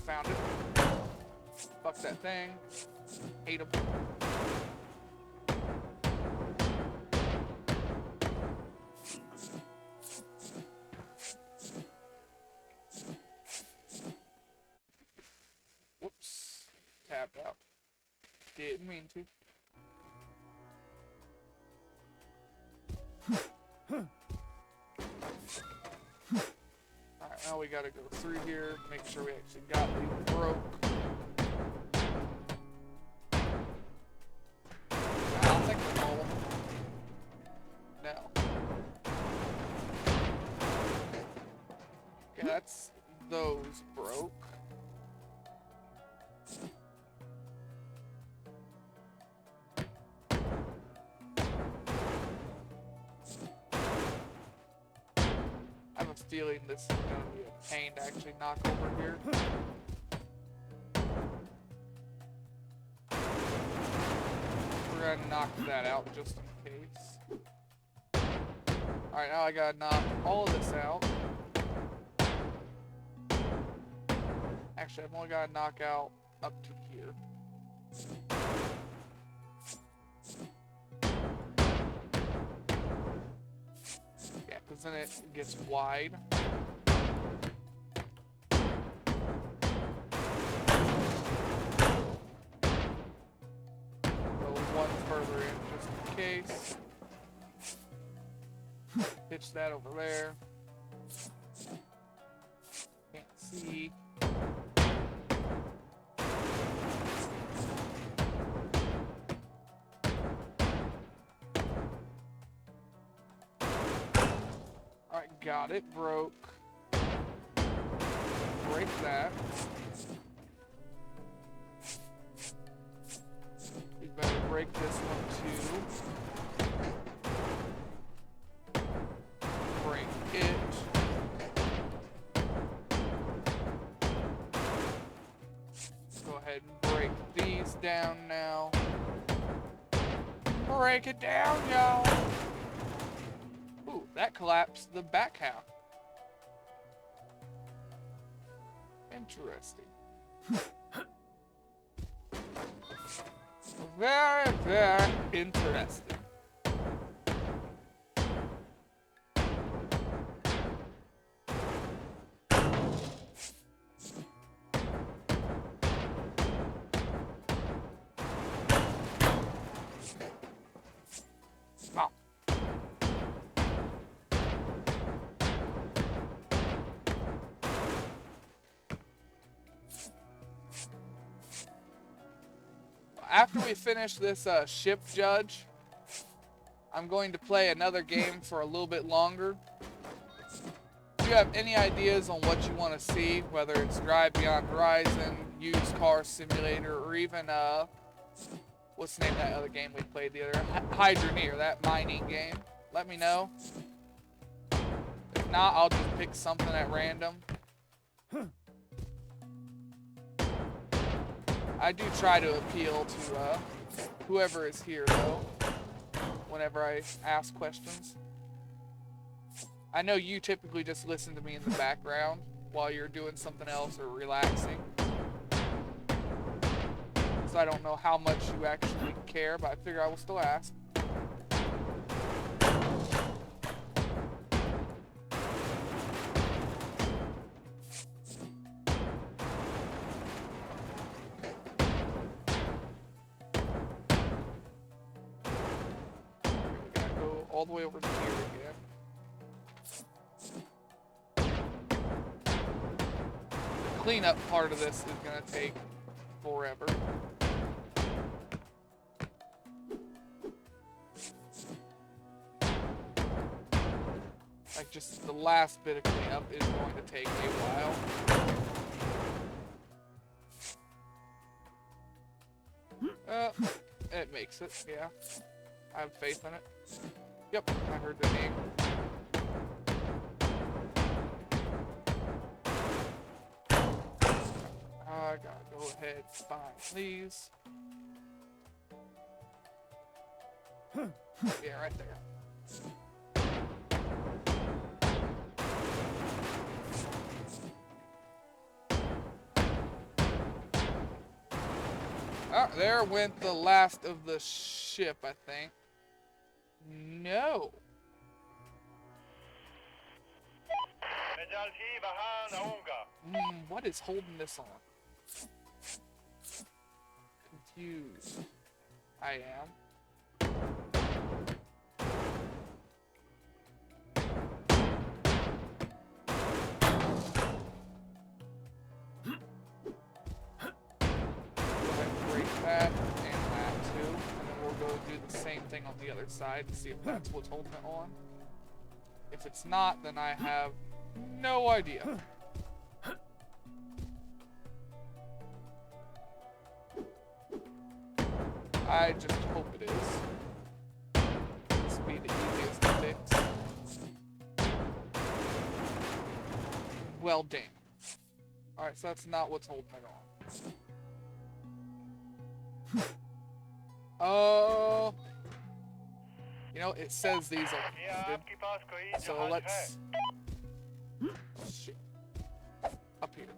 Found it. Fuck that thing. Hate him. tapped out. Didn't mean to. Alright, now we gotta go through here, make sure we actually got these broke. I'll take the mole. No. Okay, that's those broke. I have a feeling this is going to be a pain to actually knock over here. We're going to knock that out just in case. Alright, now I got to knock all of this out. Actually, I've only got to knock out up to here. Yeah, because then it gets wide. Go one further in just in case. Pitch that over there. Can't see. Alright, got it. Broke. Break that. We better break this one too. Break it. Go ahead and break these down now. Break it down, y'all. Ooh, that collapsed the back half. Interesting. Very, very interesting. Wow. After we finish this ship judge, I'm going to play another game for a little bit longer. If you have any ideas on what you want to see, whether it's Drive Beyond Horizon, Used Car Simulator, or even, what's the name of that other game we played the other, Hydroneer, that mining game, let me know. If not, I'll just pick something at random. I do try to appeal to whoever is here, though, whenever I ask questions. I know you typically just listen to me in the background while you're doing something else or relaxing. So I don't know how much you actually care, but I figure I will still ask. All the way over here again. The cleanup part of this is gonna take forever. Like just the last bit of cleanup is going to take a while. It makes it, yeah. I have faith in it. Yep, I heard the name. I gotta go ahead and find these. Yeah, right there. Oh, there went the last of the ship, I think. No. What is holding this on? confused. I am. Break that and that too, and then we'll go do the same thing on the other side to see if that's what's holding it on. If it's not, then I have no idea. I just hope it is. This will be the easiest to fix. Well, damn. Alright, so that's not what's holding it on. Oh. You know, it says these are connected. So let's... Shit. Up here.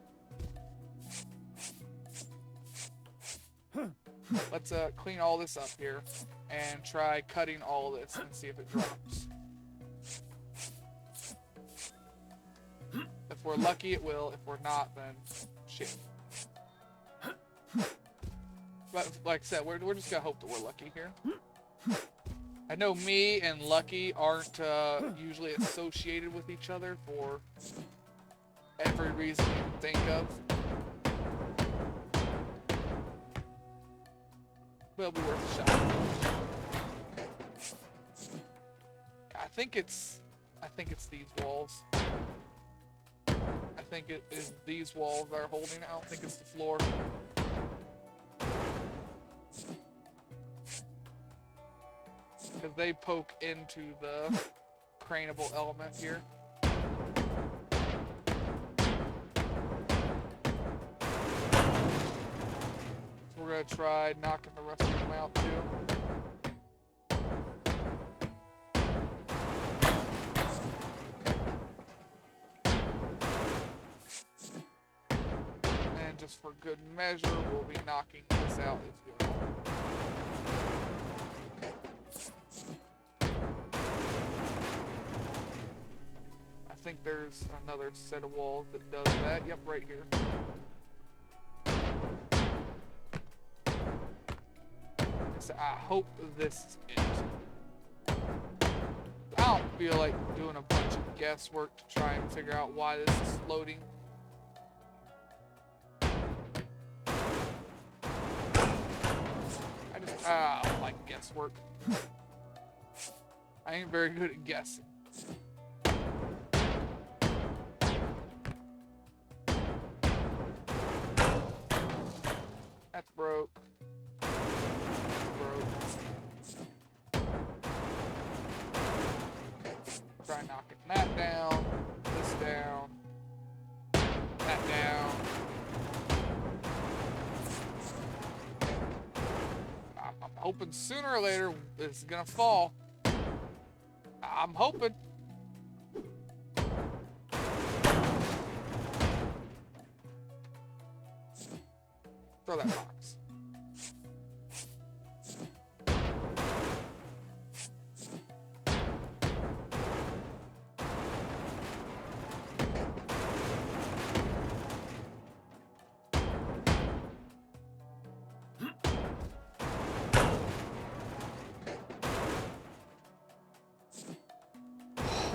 Let's clean all this up here and try cutting all this and see if it drops. If we're lucky, it will. If we're not, then shit. But like I said, we're just gonna hope that we're lucky here. I know me and lucky aren't usually associated with each other for every reason you can think of. But it'll be worth a shot. I think it's these walls. I think it is these walls that are holding it. I don't think it's the floor. Because they poke into the craneable element here. So we're going to try knocking the rest of them out too. And just for good measure, we'll be knocking this out as well. I think there's another set of walls that does that. Yep, right here. So I hope this is it. I don't feel like doing a bunch of guesswork to try and figure out why this is floating. I don't like guesswork. I ain't very good at guessing. That's broke. That's broke. Try knocking that down. This down. That down. I'm hoping sooner or later this is gonna fall. I'm hoping. Throw that box.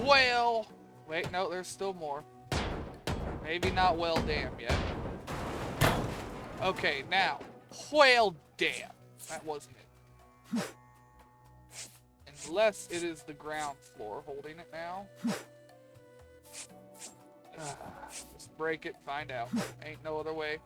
Well, wait, no, there's still more. Maybe not well damn yet. Okay, now, well damn. That wasn't it. Unless it is the ground floor holding it now. Just break it, find out. Ain't no other way.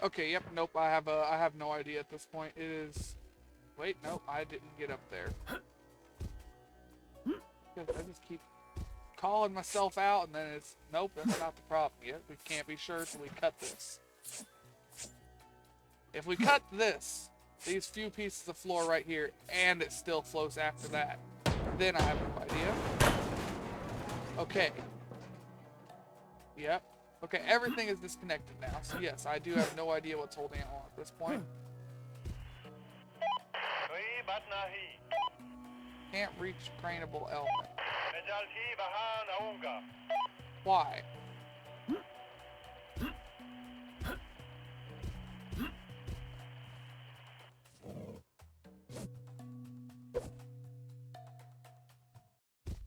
Okay, yep, nope, I have no idea at this point. It is... Wait, nope, I didn't get up there. I just keep calling myself out, and then it's... Nope, that's not the problem yet. We can't be sure until we cut this. If we cut this, these few pieces of floor right here, and it still flows after that, then I have no idea. Okay, Yep. Okay, everything is disconnected now. So yes, I do have no idea what's holding it on at this point. कोई बात नहीं. Can't reach craneable element. मैं जल्द ही वहां आऊंगा. Why?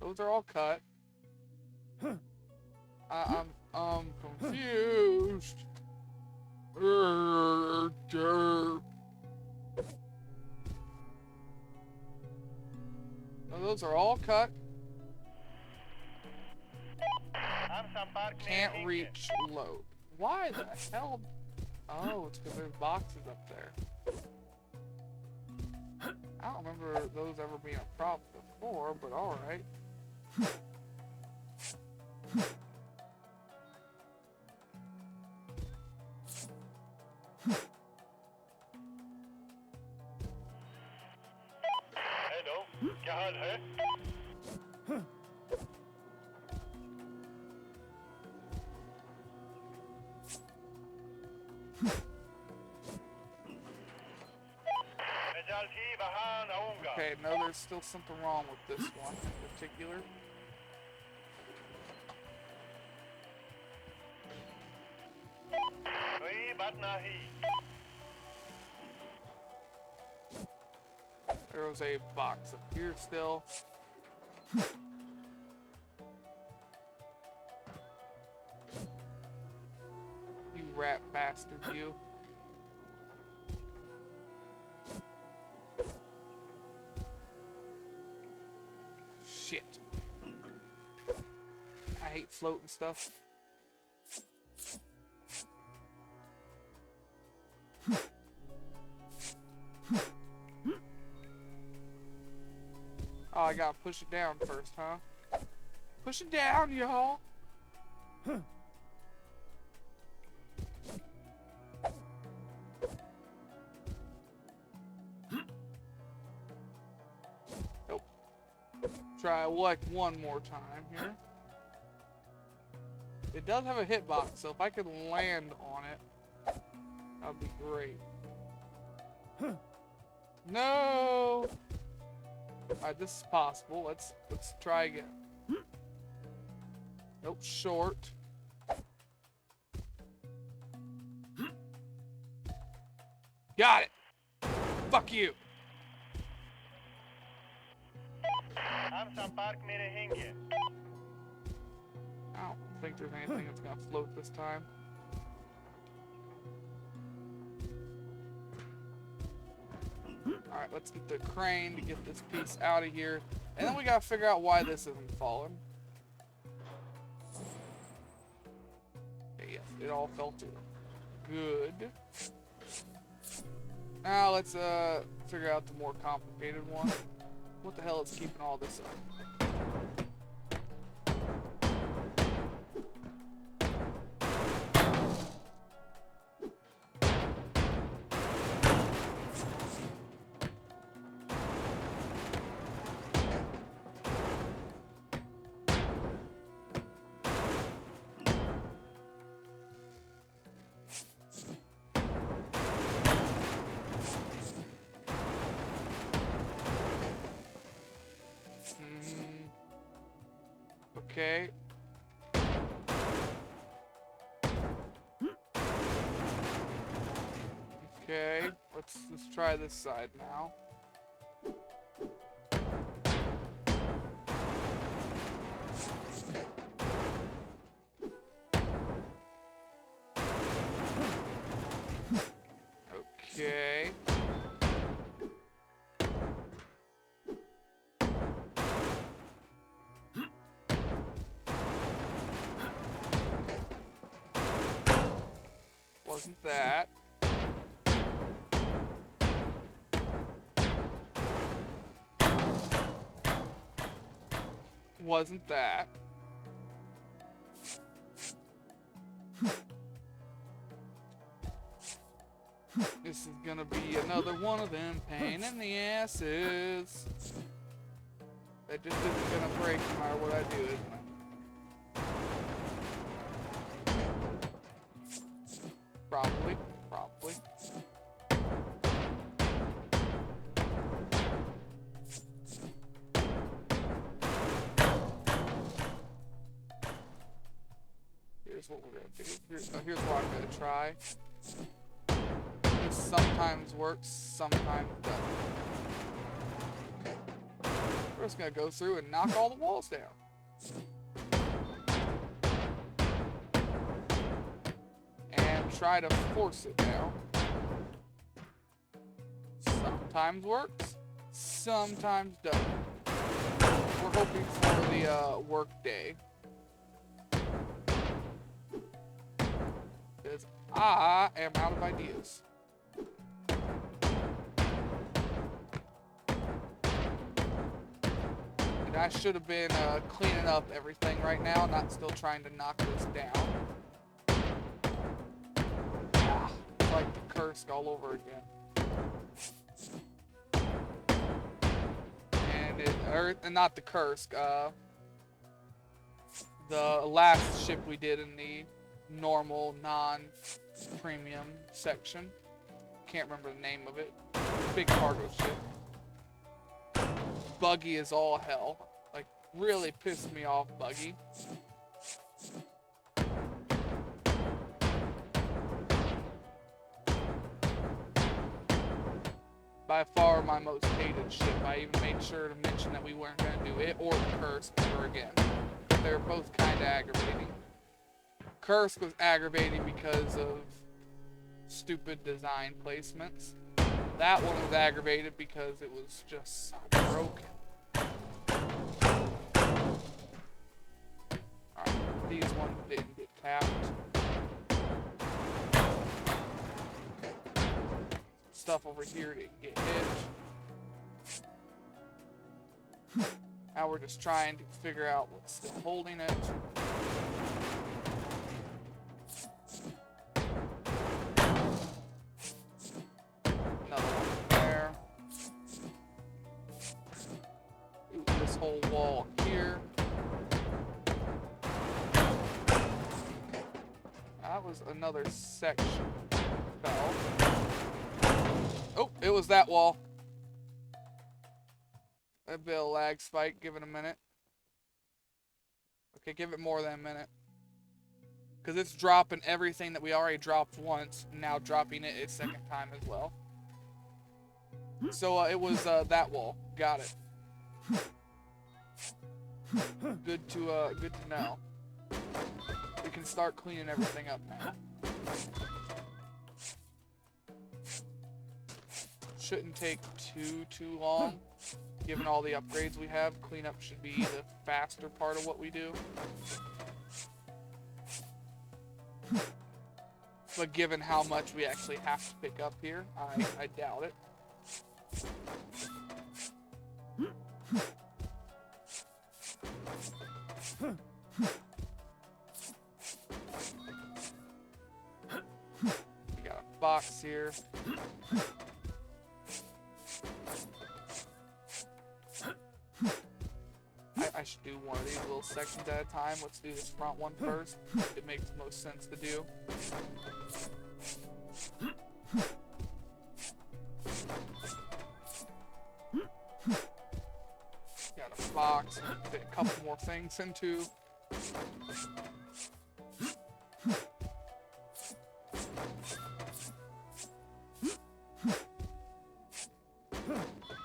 Those are all cut. I'm confused. Oh, those are all cut. हम संपर्क में Can't रहेंगे. reach load. Why the hell? Oh, it's because there's boxes up there. I don't remember those ever being a problem before, but alright. Hello, क्या हाल है? मैं जल्द ही वहां आऊंगा. Okay, no, there's still something wrong with this one in particular. कोई बात नहीं. There was a box up here still. You rat bastard, you. Shit. I hate floating stuff. Oh, I gotta push it down first, huh? Push it down, y'all! Nope. Try like one more time here. It does have a hitbox, so if I could land on it, that'd be great. No! Alright, this is possible. Let's try again. Nope, short. Got it! Fuck you! हम संपर्क में रहेंगे. I don't think there's anything that's gonna float this time. Alright, let's get the crane to get this piece out of here. And then we gotta figure out why this isn't falling. Okay, yes, it all fell through. Good. Now let's figure out the more complicated one. What the hell is keeping all this up? Okay. Okay, let's try this side now. Okay. Wasn't that. Wasn't that. This is gonna be another one of them pain in the asses. That just isn't gonna break no matter what I do, isn't it? Probably. Probably. Here's what we're gonna do. Here's what I'm gonna try. This sometimes works, sometimes doesn't. We're just gonna go through and knock all the walls down. And try to force it down. Sometimes works, sometimes doesn't. We're hoping for the work day. Because I am out of ideas. And I should have been cleaning up everything right now, not still trying to knock this down. Ah, it's like the curse all over again. And not the curse, the last ship we did in the normal, non-premium section. Can't remember the name of it. Big cargo ship. Buggy is all hell. Like, really pissed me off, Buggy. By far my most hated ship. I even made sure to mention that we weren't going to do it or the Curse ever again. They're both kind of aggravating. Curse was aggravating because of stupid design placements. That one was aggravated because it was just so broken. Alright, these ones didn't get tapped. Stuff over here didn't get hit. Now we're just trying to figure out what's still holding it. Another one there. Ooh, this whole wall here. That was another section. Fell. Oh, it was that wall. A bit of lag spike. Give it a minute. Okay, give it more than a minute. Because it's dropping everything that we already dropped once, now dropping it a second time as well. So it was that wall. Got it. Good to know. We can start cleaning everything up now. Shouldn't take too long. Given all the upgrades we have, cleanup should be the faster part of what we do. But given how much we actually have to pick up here, I doubt it. We got a box here. I should do one of these little sections at a time. Let's do this front one first. It makes the most sense to do. Got a box. Fit a couple more things into.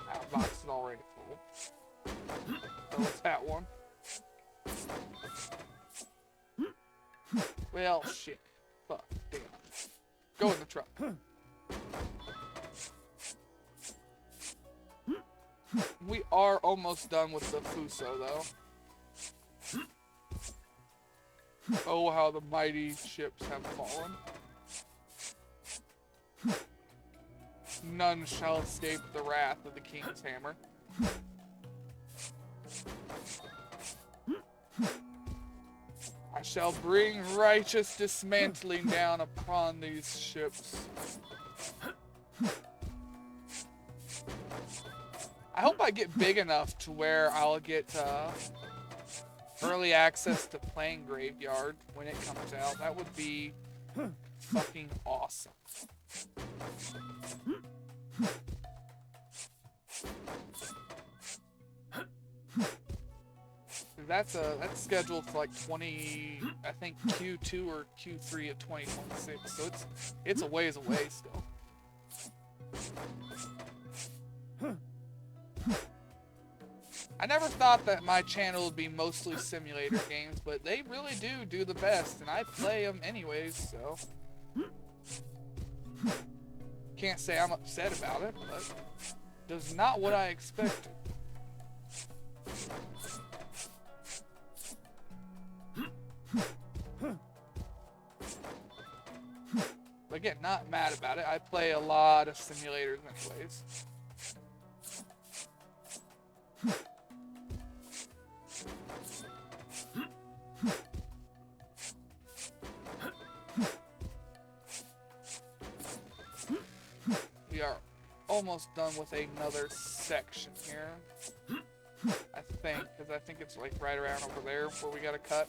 That box is already full. So it's that one. Well, shit. Fuck. Damn. Go in the truck. We are almost done with the Fuso, though. Oh, how the mighty ships have fallen. None shall escape the wrath of the King's Hammer. I shall bring righteous dismantling down upon these ships. I hope I get big enough to where I'll get early access to playing Graveyard when it comes out. That would be fucking awesome. That's scheduled for like 20, I think Q2 or Q3 of 2026. So it's a ways away still. I never thought that my channel would be mostly simulator games, but they really do the best, and I play them anyways, so can't say I'm upset about it, but that's not what I expected. But again, not mad about it. I play a lot of simulators anyways. We are almost done with another section here. I think, because I think it's like right around over there where we gotta cut.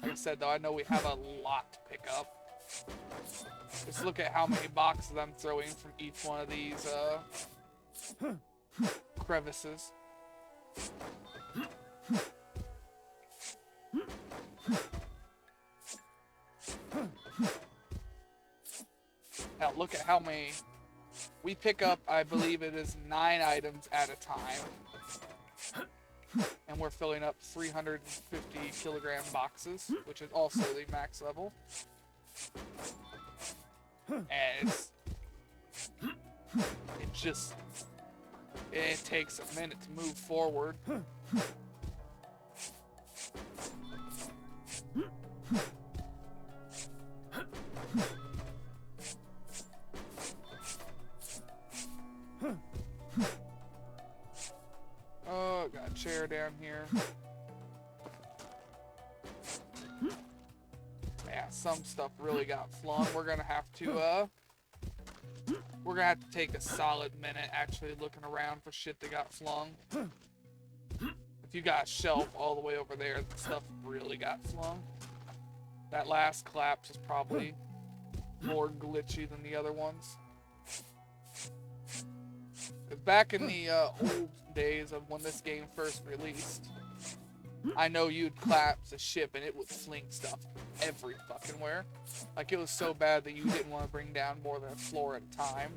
Like I said though, I know we have a lot to pick up. Just look at how many boxes I'm throwing from each one of these crevices. Now look at how many we pick up. I believe it is 9 items at a time. And we're filling up 350 kilogram boxes, which is also the max level. And it takes a minute to move forward. Oh, got a chair down here. Yeah, some stuff really got flung. We're gonna have to take a solid minute actually looking around for shit that got flung. If you got a shelf all the way over there, the stuff really got flung. That last collapse is probably more glitchy than the other ones. Back in the old days of when this game first released, I know you'd collapse a ship and it would fling stuff every fucking where. Like, it was so bad that you didn't want to bring down more than a floor at a time.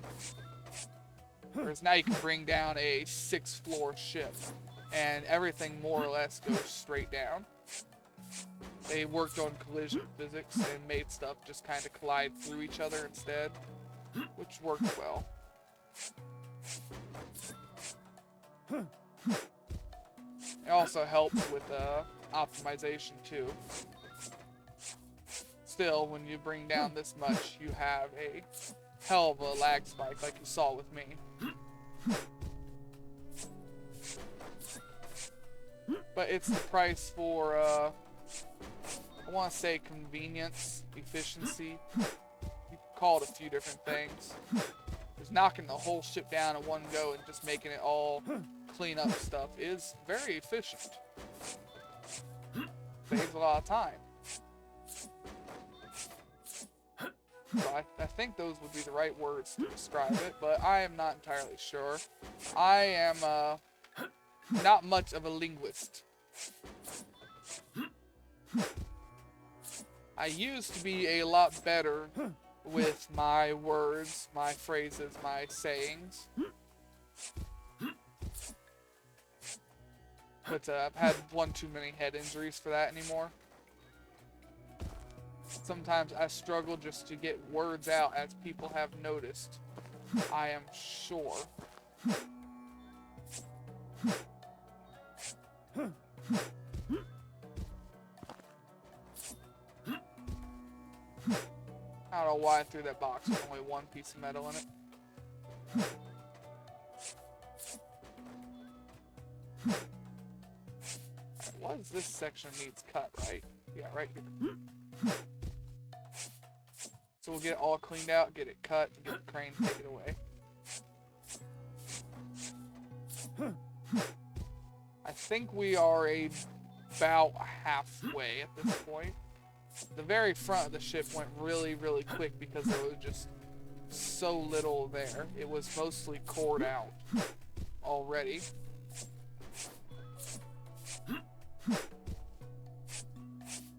Whereas now you can bring down a 6-floor ship and everything more or less goes straight down. They worked on collision physics and made stuff just kind of collide through each other instead, which worked well. It also helps with optimization too. Still, when you bring down this much, you have a hell of a lag spike like you saw with me. But it's the price for, I want to say convenience, efficiency. You can call it a few different things. Just knocking the whole ship down in one go and just making it all clean up stuff is very efficient. Saves a lot of time. So I think those would be the right words to describe it, but I am not entirely sure. I am not much of a linguist. I used to be a lot better with my words, my phrases, my sayings. But I've had one too many head injuries for that anymore. Sometimes I struggle just to get words out, as people have noticed. I am sure. I don't know why I threw that box with only one piece of metal in it. What is this section needs cut, right? Yeah, right here. So we'll get it all cleaned out, get it cut, get the crane to take it away. I think we are about halfway at this point. The very front of the ship went really, really quick because there was just so little there. It was mostly cored out already.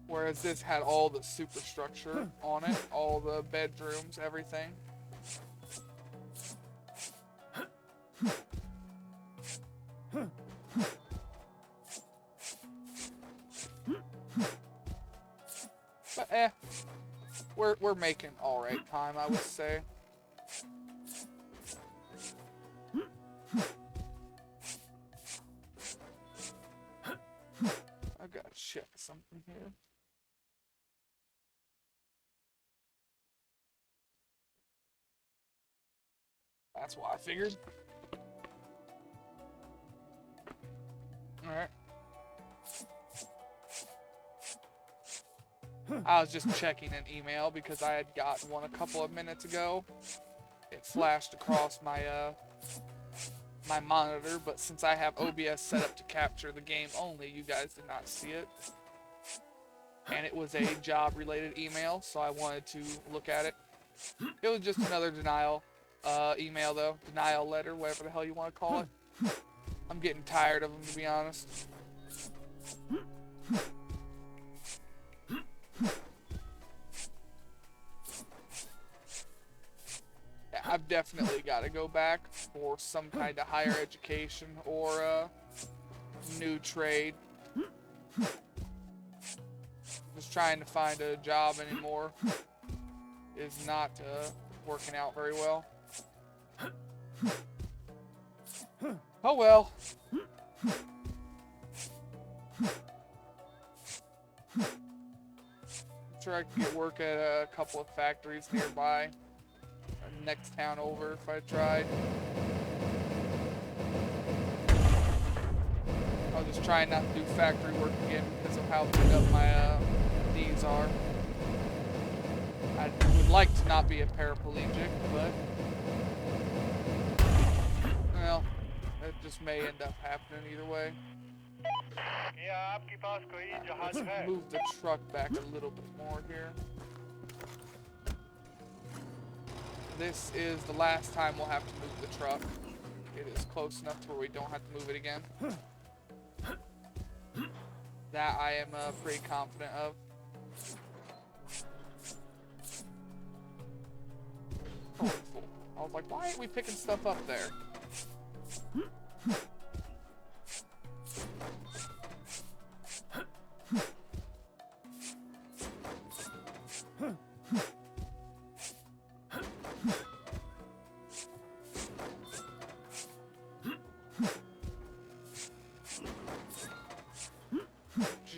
Whereas this had all the superstructure on it, all the bedrooms, everything. But we're making all right time, I would say. I gotta check something here. That's why I figured. Alright. I was just checking an email because I had gotten one a couple of minutes ago. It flashed across my my monitor, but since I have OBS set up to capture the game only, you guys did not see it. And it was a job-related email, so I wanted to look at it. It was just another denial email, though. Denial letter, whatever the hell you want to call it. I'm getting tired of them, to be honest. I've definitely got to go back for some kind of higher education or a new trade. Just trying to find a job anymore is not working out very well. Oh well. I'm sure I could get work at a couple of factories nearby. Next town over if I tried. I'll just try not to do factory work again because of how beat up my knees are. I would like to not be a paraplegic, but well, it just may end up happening either way. Let's move the truck back a little bit more here. This is the last time we'll have to move the truck. It is close enough to where we don't have to move it again. That I am pretty confident of. Oh, cool. I was like, why aren't we picking stuff up there?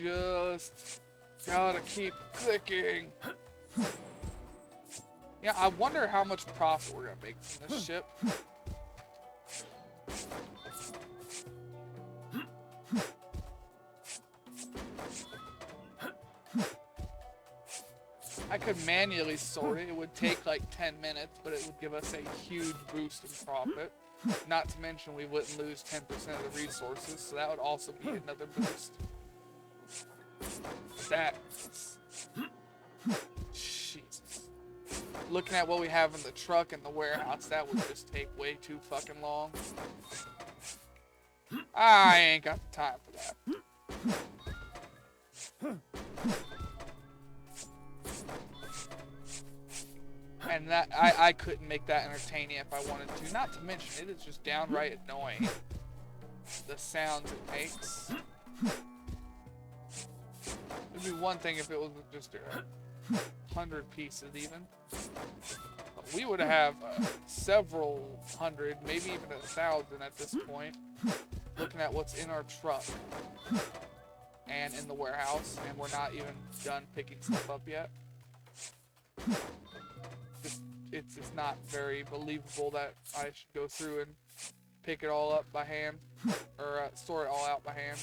Just gotta keep clicking. Yeah, I wonder how much profit we're gonna make from this ship. I could manually sort it. It would take like 10 minutes, but it would give us a huge boost in profit. Not to mention we wouldn't lose 10% of the resources, so that would also be another boost. Jesus. Looking at what we have in the truck and the warehouse, that would just take way too fucking long. I ain't got the time for that. And that I couldn't make that entertaining if I wanted to. Not to mention, it is just downright annoying. The sounds it makes. It'd be one thing if it was just 100 pieces even. But we would have several hundred, maybe even 1,000 at this point. Looking at what's in our truck and in the warehouse, and we're not even done picking stuff up yet. It's not very believable that I should go through and pick it all up by hand, or sort it all out by hand.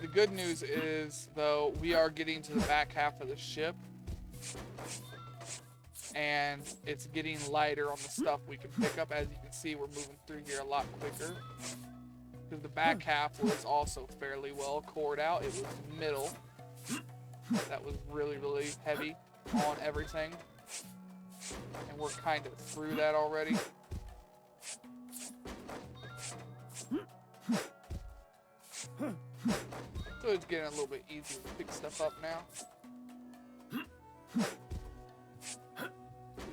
The good news is, though, we are getting to the back half of the ship. And it's getting lighter on the stuff we can pick up. As you can see, we're moving through here a lot quicker. Because the back half was also fairly well cored out. It was the middle that was really, really heavy on everything. And we're kind of through that already. So it's getting a little bit easier to pick stuff up now.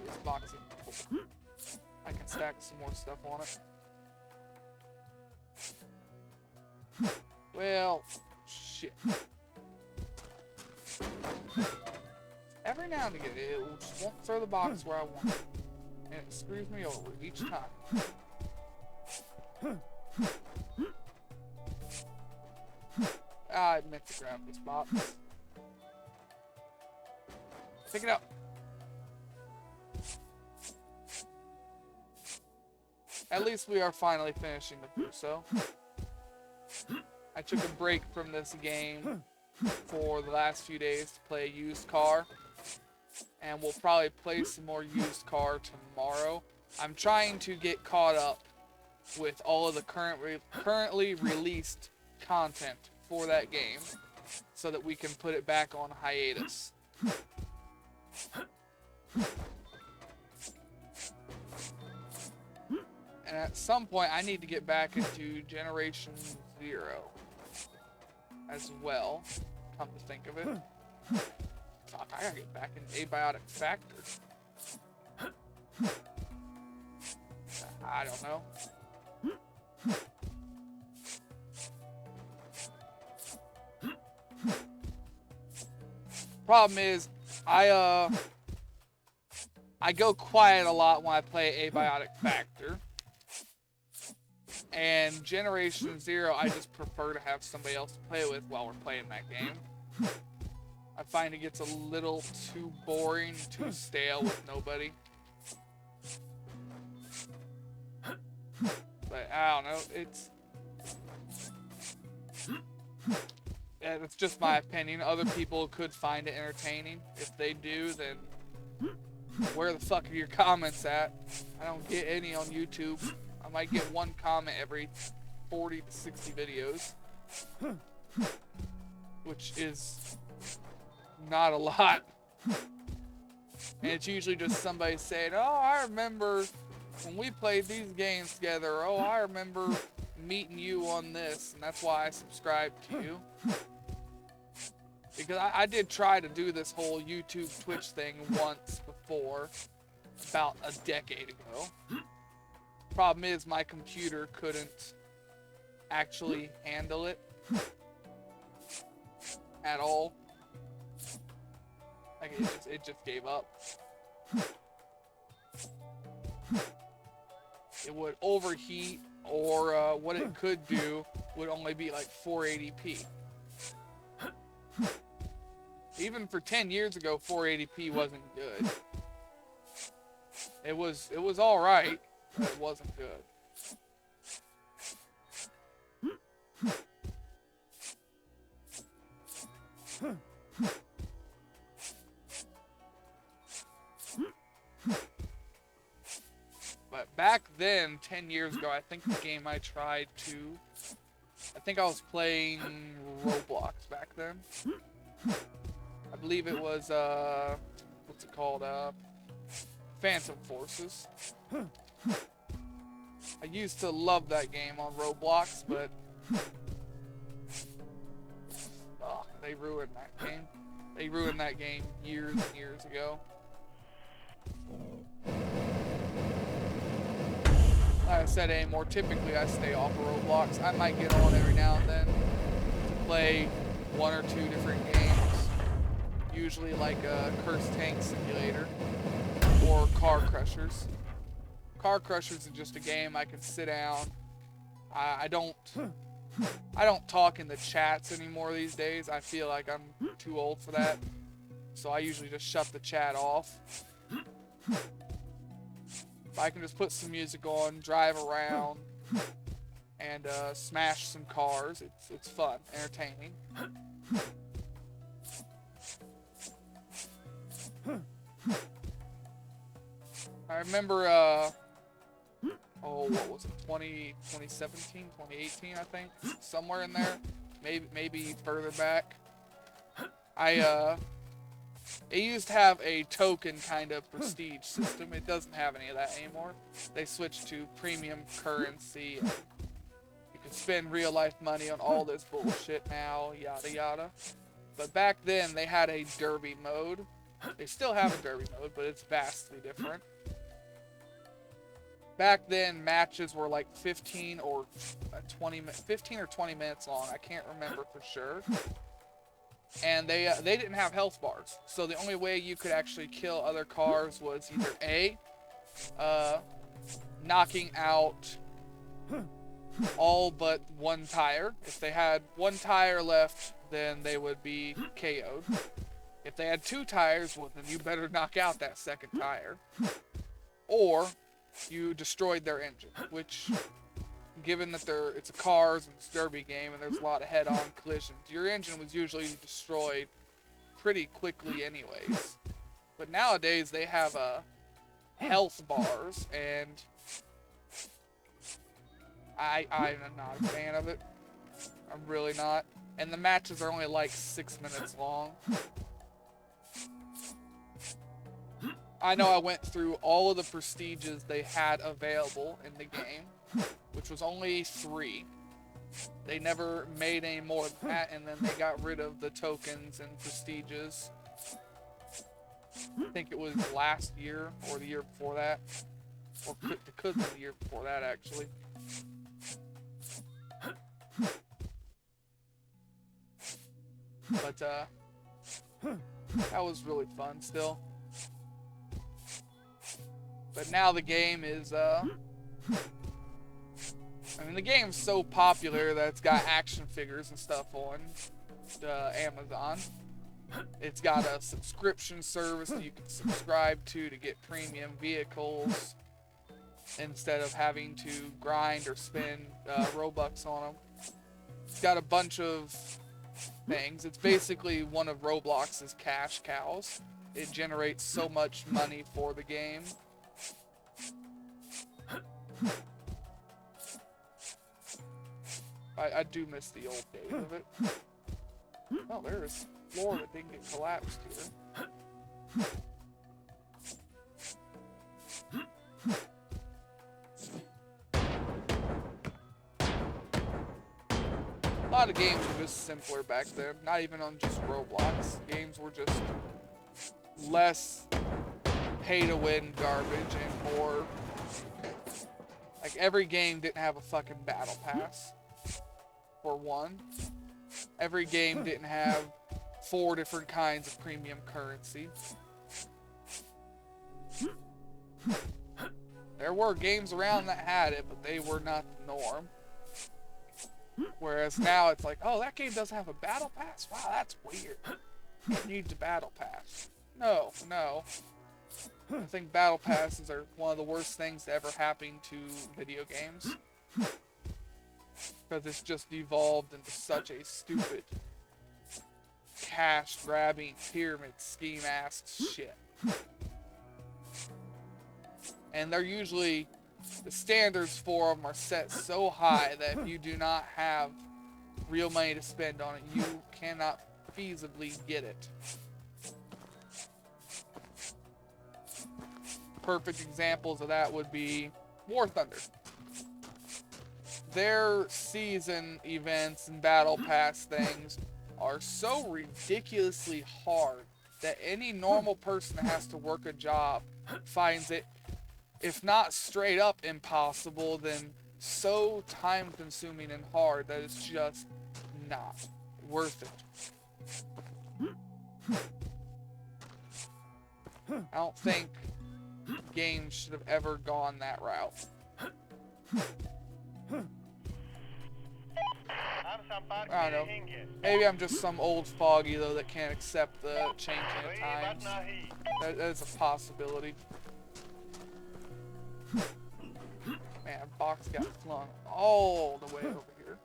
This box is full. I can stack some more stuff on it. Well, shit. Every now and again, it just won't throw the box where I want it. And it screws me over each time. I meant to grab this box. Pick it up. At least we are finally finishing the Fuso. I took a break from this game for the last few days to play a used car. And we'll probably play some more used car tomorrow. I'm trying to get caught up with all of the currently released content for that game so that we can put it back on hiatus. And at some point, I need to get back into Generation 0 as well, come to think of it. Fuck, I gotta get back in Abiotic Factor. I don't know. Problem is, I go quiet a lot when I play Abiotic Factor. And Generation 0, I just prefer to have somebody else to play with while we're playing that game. I find it gets a little too boring, too stale with nobody. But I don't know, it's just my opinion. Other people could find it entertaining. If they do, then where the fuck are your comments at? I don't get any on YouTube. I might get one comment every 40 to 60 videos, which is not a lot. And it's usually just somebody saying, oh, I remember when we played these games together. Oh, I remember meeting you on this, and that's why I subscribed to you. Because I did try to do this whole YouTube Twitch thing once before, about a decade ago. Problem is, my computer couldn't actually handle it at all. Like it just gave up. It would overheat, or what it could do would only be like 480p. Even for 10 years ago, 480p wasn't good. It was all right, but it wasn't good. But back then, 10 years ago, I think the game I tried I think I was playing Roblox back then. I believe it was, what's it called? Phantom Forces. I used to love that game on Roblox, but they ruined that game. They ruined that game years and years ago. Like I said anymore, typically I stay off of Roblox. I might get on every now and then to play one or two different games. Usually like a Cursed Tank Simulator or Car Crushers. Car Crushers is just a game I can sit down. I don't talk in the chats anymore these days. I feel like I'm too old for that. So I usually just shut the chat off. I can just put some music on, drive around, and smash some cars. It's fun, entertaining. I remember, what was it, 2017, 2018, I think? Somewhere in there. Maybe further back. It used to have a token kind of prestige system. It doesn't have any of that anymore. They switched to premium currency. You can spend real life money on all this bullshit now, yada yada. But back then, they had a derby mode. They still have a derby mode, but it's vastly different. Back then, matches were like 15 or 20 minutes long. I can't remember for sure. And they didn't have health bars, so the only way you could actually kill other cars was either A, knocking out all but one tire. If they had one tire left, then they would be KO'd. If they had two tires, well, then you better knock out that second tire. Or you destroyed their engine, which, given that it's a cars and it's a derby game and there's a lot of head-on collisions, your engine was usually destroyed pretty quickly anyways. But nowadays they have health bars, and I'm not a fan of it. I'm really not. And the matches are only like 6 minutes long. I know I went through all of the prestiges they had available in the game, which was only 3. They never made any more than that, and then they got rid of the tokens and prestiges. I think it was last year or the year before that. Or it could have been the year before that, actually. But, that was really fun still. But now the game is, I mean, the game's so popular that it's got action figures and stuff on Amazon. It's got a subscription service that you can subscribe to get premium vehicles instead of having to grind or spend Robux on them. It's got a bunch of things. It's basically one of Roblox's cash cows. It generates so much money for the game. I do miss the old days of it. Oh, there's a floor that didn't get collapsed here. A lot of games were just simpler back then. Not even on just Roblox. Games were just less pay-to-win garbage and more... Like, every game didn't have a fucking battle pass. For one. Every game didn't have 4 different kinds of premium currency. There were games around that had it, but they were not the norm. Whereas now it's like, oh, that game doesn't have a battle pass? Wow, that's weird. It needs a battle pass. No. I think battle passes are one of the worst things to ever happen to video games. Because it's just evolved into such a stupid, cash-grabbing, pyramid scheme-ass shit. And they're usually, the standards for them are set so high that if you do not have real money to spend on it, you cannot feasibly get it. Perfect examples of that would be War Thunder. Their season events and battle pass things are so ridiculously hard that any normal person that has to work a job finds it, if not straight up impossible, then so time consuming and hard that it's just not worth it. I don't think games should have ever gone that route. I don't know. Maybe I'm just some old fogey, though, that can't accept the changing of times. That is a possibility. Man, box got flung all the way over here.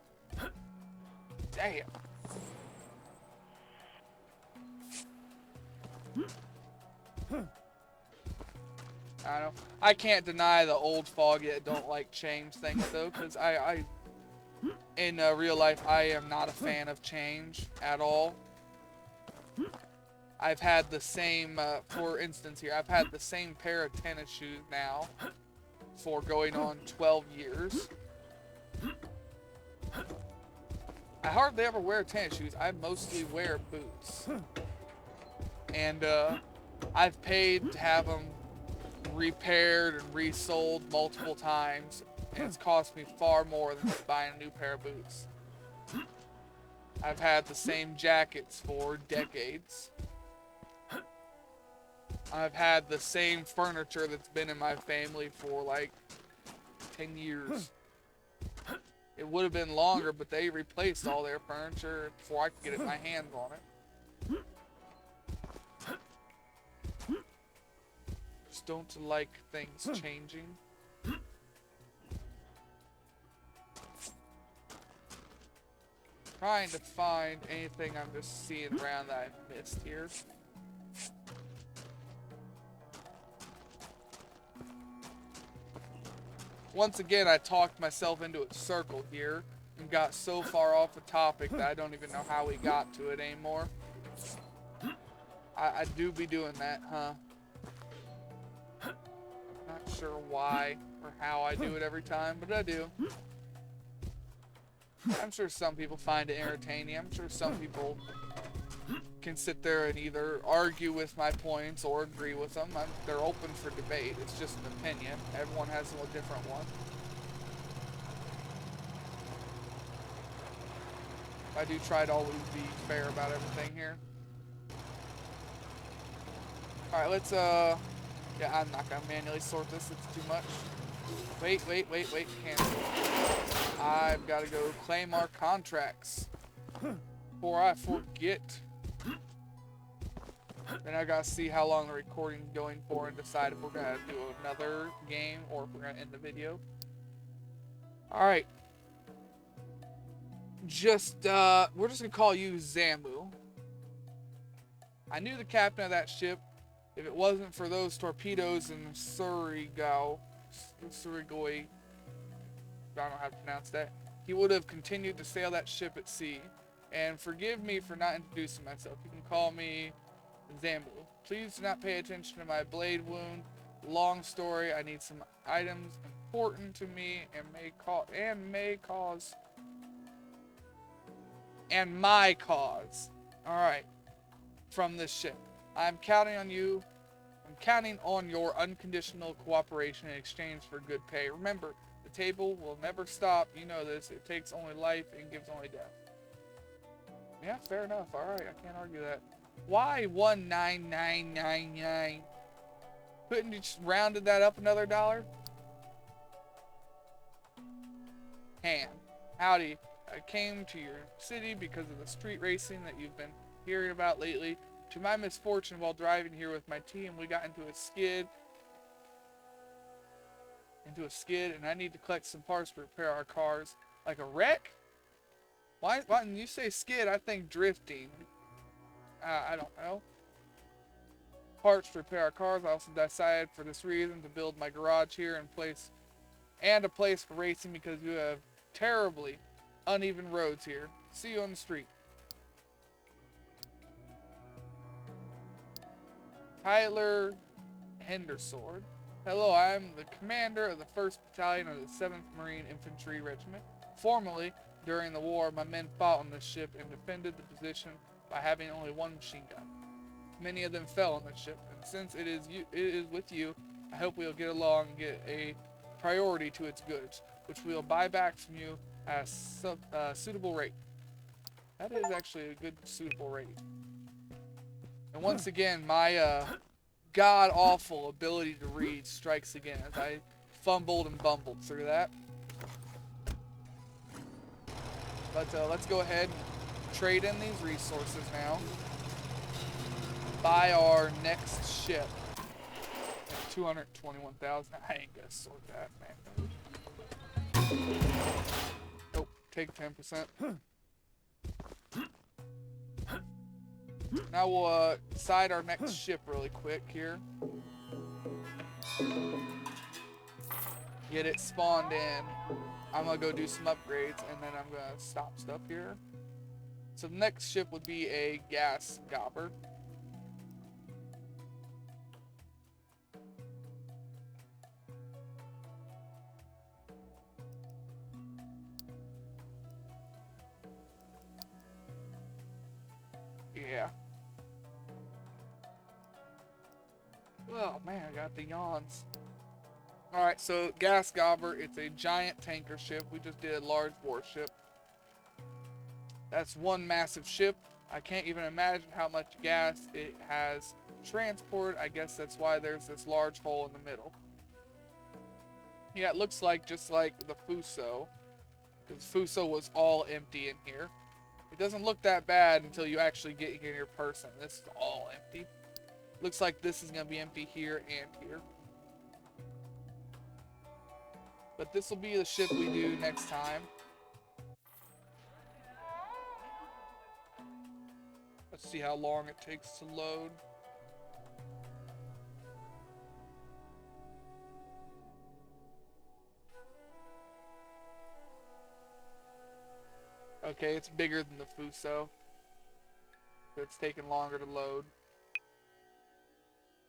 Damn. I don't know. I can't deny the old foggy don't like change things though, because in real life, I am not a fan of change at all. I've had the same, for instance here, I've had the same pair of tennis shoes now for going on 12 years. I hardly ever wear tennis shoes. I mostly wear boots. And I've paid to have them repaired and resold multiple times, and it's cost me far more than just buying a new pair of boots. I've had the same jackets for decades. I've had the same furniture that's been in my family for like 10 years. It would have been longer, but they replaced all their furniture before I could get my hands on it. Just don't like things changing. Trying to find anything I'm just seeing around that I missed here. Once again, I talked myself into a circle here and got so far off the topic that I don't even know how we got to it anymore. I do be doing that, huh? Not sure why or how I do it every time, but I do. I'm sure some people find it entertaining. I'm sure some people can sit there and either argue with my points or agree with them. They're open for debate. It's just an opinion. Everyone has a different one. I do try to always be fair about everything here. Alright, let's, yeah, I'm not gonna manually sort this. It's too much. Wait. Cancel. I've got to go claim our contracts before I forget. Then I gotta see how long the recording's going for and decide if we're gonna do another game or if we're gonna end the video. Alright. We're just gonna call you Zamu. I knew the captain of that ship. If it wasn't for those torpedoes in Surigoi, I don't know how to pronounce that, he would have continued to sail that ship at sea. And forgive me for not introducing myself. You can call me Zamu. Please do not pay attention to my blade wound. Long story. I need some items important to me and my cause. All right. From this ship. I'm counting on you. I'm counting on your unconditional cooperation in exchange for good pay. Remember, the table will never stop. You know this. It takes only life and gives only death. Yeah, fair enough. All right, I can't argue that. Why 19999? Couldn't you just rounded that up another $1? Han, howdy. I came to your city because of the street racing that you've been hearing about lately. To my misfortune, while driving here with my team, we got into a skid, and I need to collect some parts to repair our cars. Like a wreck? Why when you say skid, I think drifting. I don't know. Parts to repair our cars. I also decided for this reason to build my garage here and a place for racing because you have terribly uneven roads here. See you on the street. Tyler Hendersword. Hello, I'm the commander of the 1st Battalion of the 7th Marine Infantry Regiment. Formerly, during the war, my men fought on this ship and defended the position by having only one machine gun. Many of them fell on the ship, and since it is with you, I hope we'll get along and get a priority to its goods, which we'll buy back from you at a suitable rate. That is actually a good suitable rate. And once again, my god-awful ability to read strikes again as I fumbled and bumbled through that. But let's go ahead and trade in these resources now. Buy our next ship. 221,000. I ain't gonna sort that, man. Nope, take 10%. Now we'll decide our next ship really quick here. Get it spawned in. I'm gonna go do some upgrades and then I'm gonna stop stuff here. So the next ship would be a gas gobber. Yeah. Oh man, I got the yawns. Alright, so gas gobber, it's a giant tanker ship. We just did a large warship. That's one massive ship. I can't even imagine how much gas it has transported. I guess that's why there's this large hole in the middle. Yeah, it looks like just like the Fuso. Because Fuso was all empty in here. It doesn't look that bad until you actually get here in your person. This is all empty. Looks like this is going to be empty here and here. But this will be the ship we do next time. Let's see how long it takes to load. Okay, it's bigger than the Fuso. So it's taking longer to load.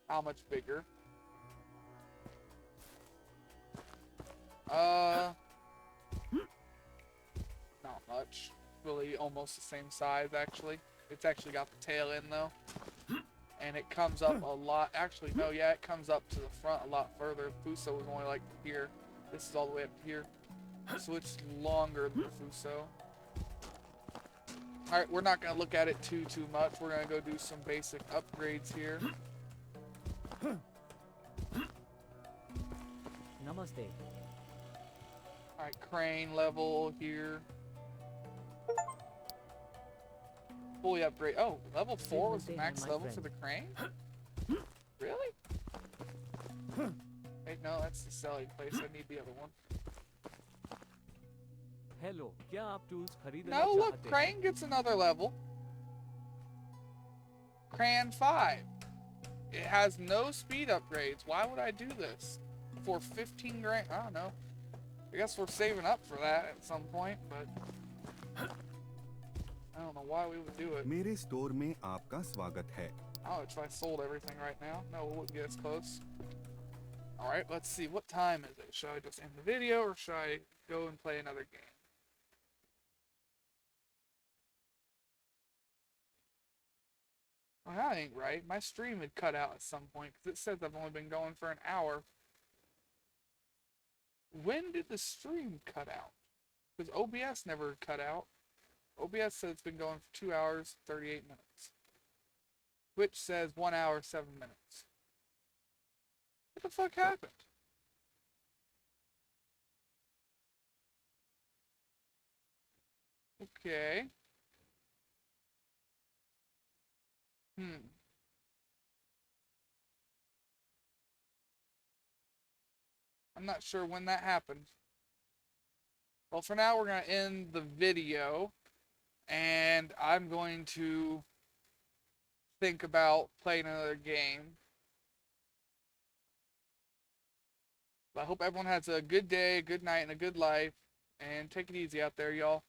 How much bigger? Not much. Really almost the same size, actually. It's actually got the tail in, though. And it comes up a lot. Actually, no, yeah, it comes up to the front a lot further. Fuso was only like here. This is all the way up here. So it's longer than the Fuso. Alright, we're not going to look at it too much. We're going to go do some basic upgrades here. Namaste. Alright, crane level here. Fully upgrade. Oh, level 4 was the max level for the crane? Really? Wait, no, that's the selling place. I need the other one. Hello, क्या आप tools खरीदना No, look, चाहते हैं? crane gets another level. Crane 5. It has no speed upgrades. Why would I do this? For 15 grand? I don't know. I guess we're saving up for that at some point, but I don't know why we would do it. मेरे store में आपका स्वागत है. Oh, if I sold everything right now? No, it wouldn't get us close. Alright, let's see. What time is it? Should I just end the video or should I go and play another game? Well, that ain't right. My stream had cut out at some point because it says I've only been going for an hour. When did the stream cut out? Because OBS never cut out. OBS says it's been going for 2 hours, 38 minutes. Twitch says 1 hour, 7 minutes. What the fuck happened? Okay. I'm not sure when that happened. Well, for now, we're going to end the video. And I'm going to think about playing another game. But I hope everyone has a good day, a good night, and a good life. And take it easy out there, y'all.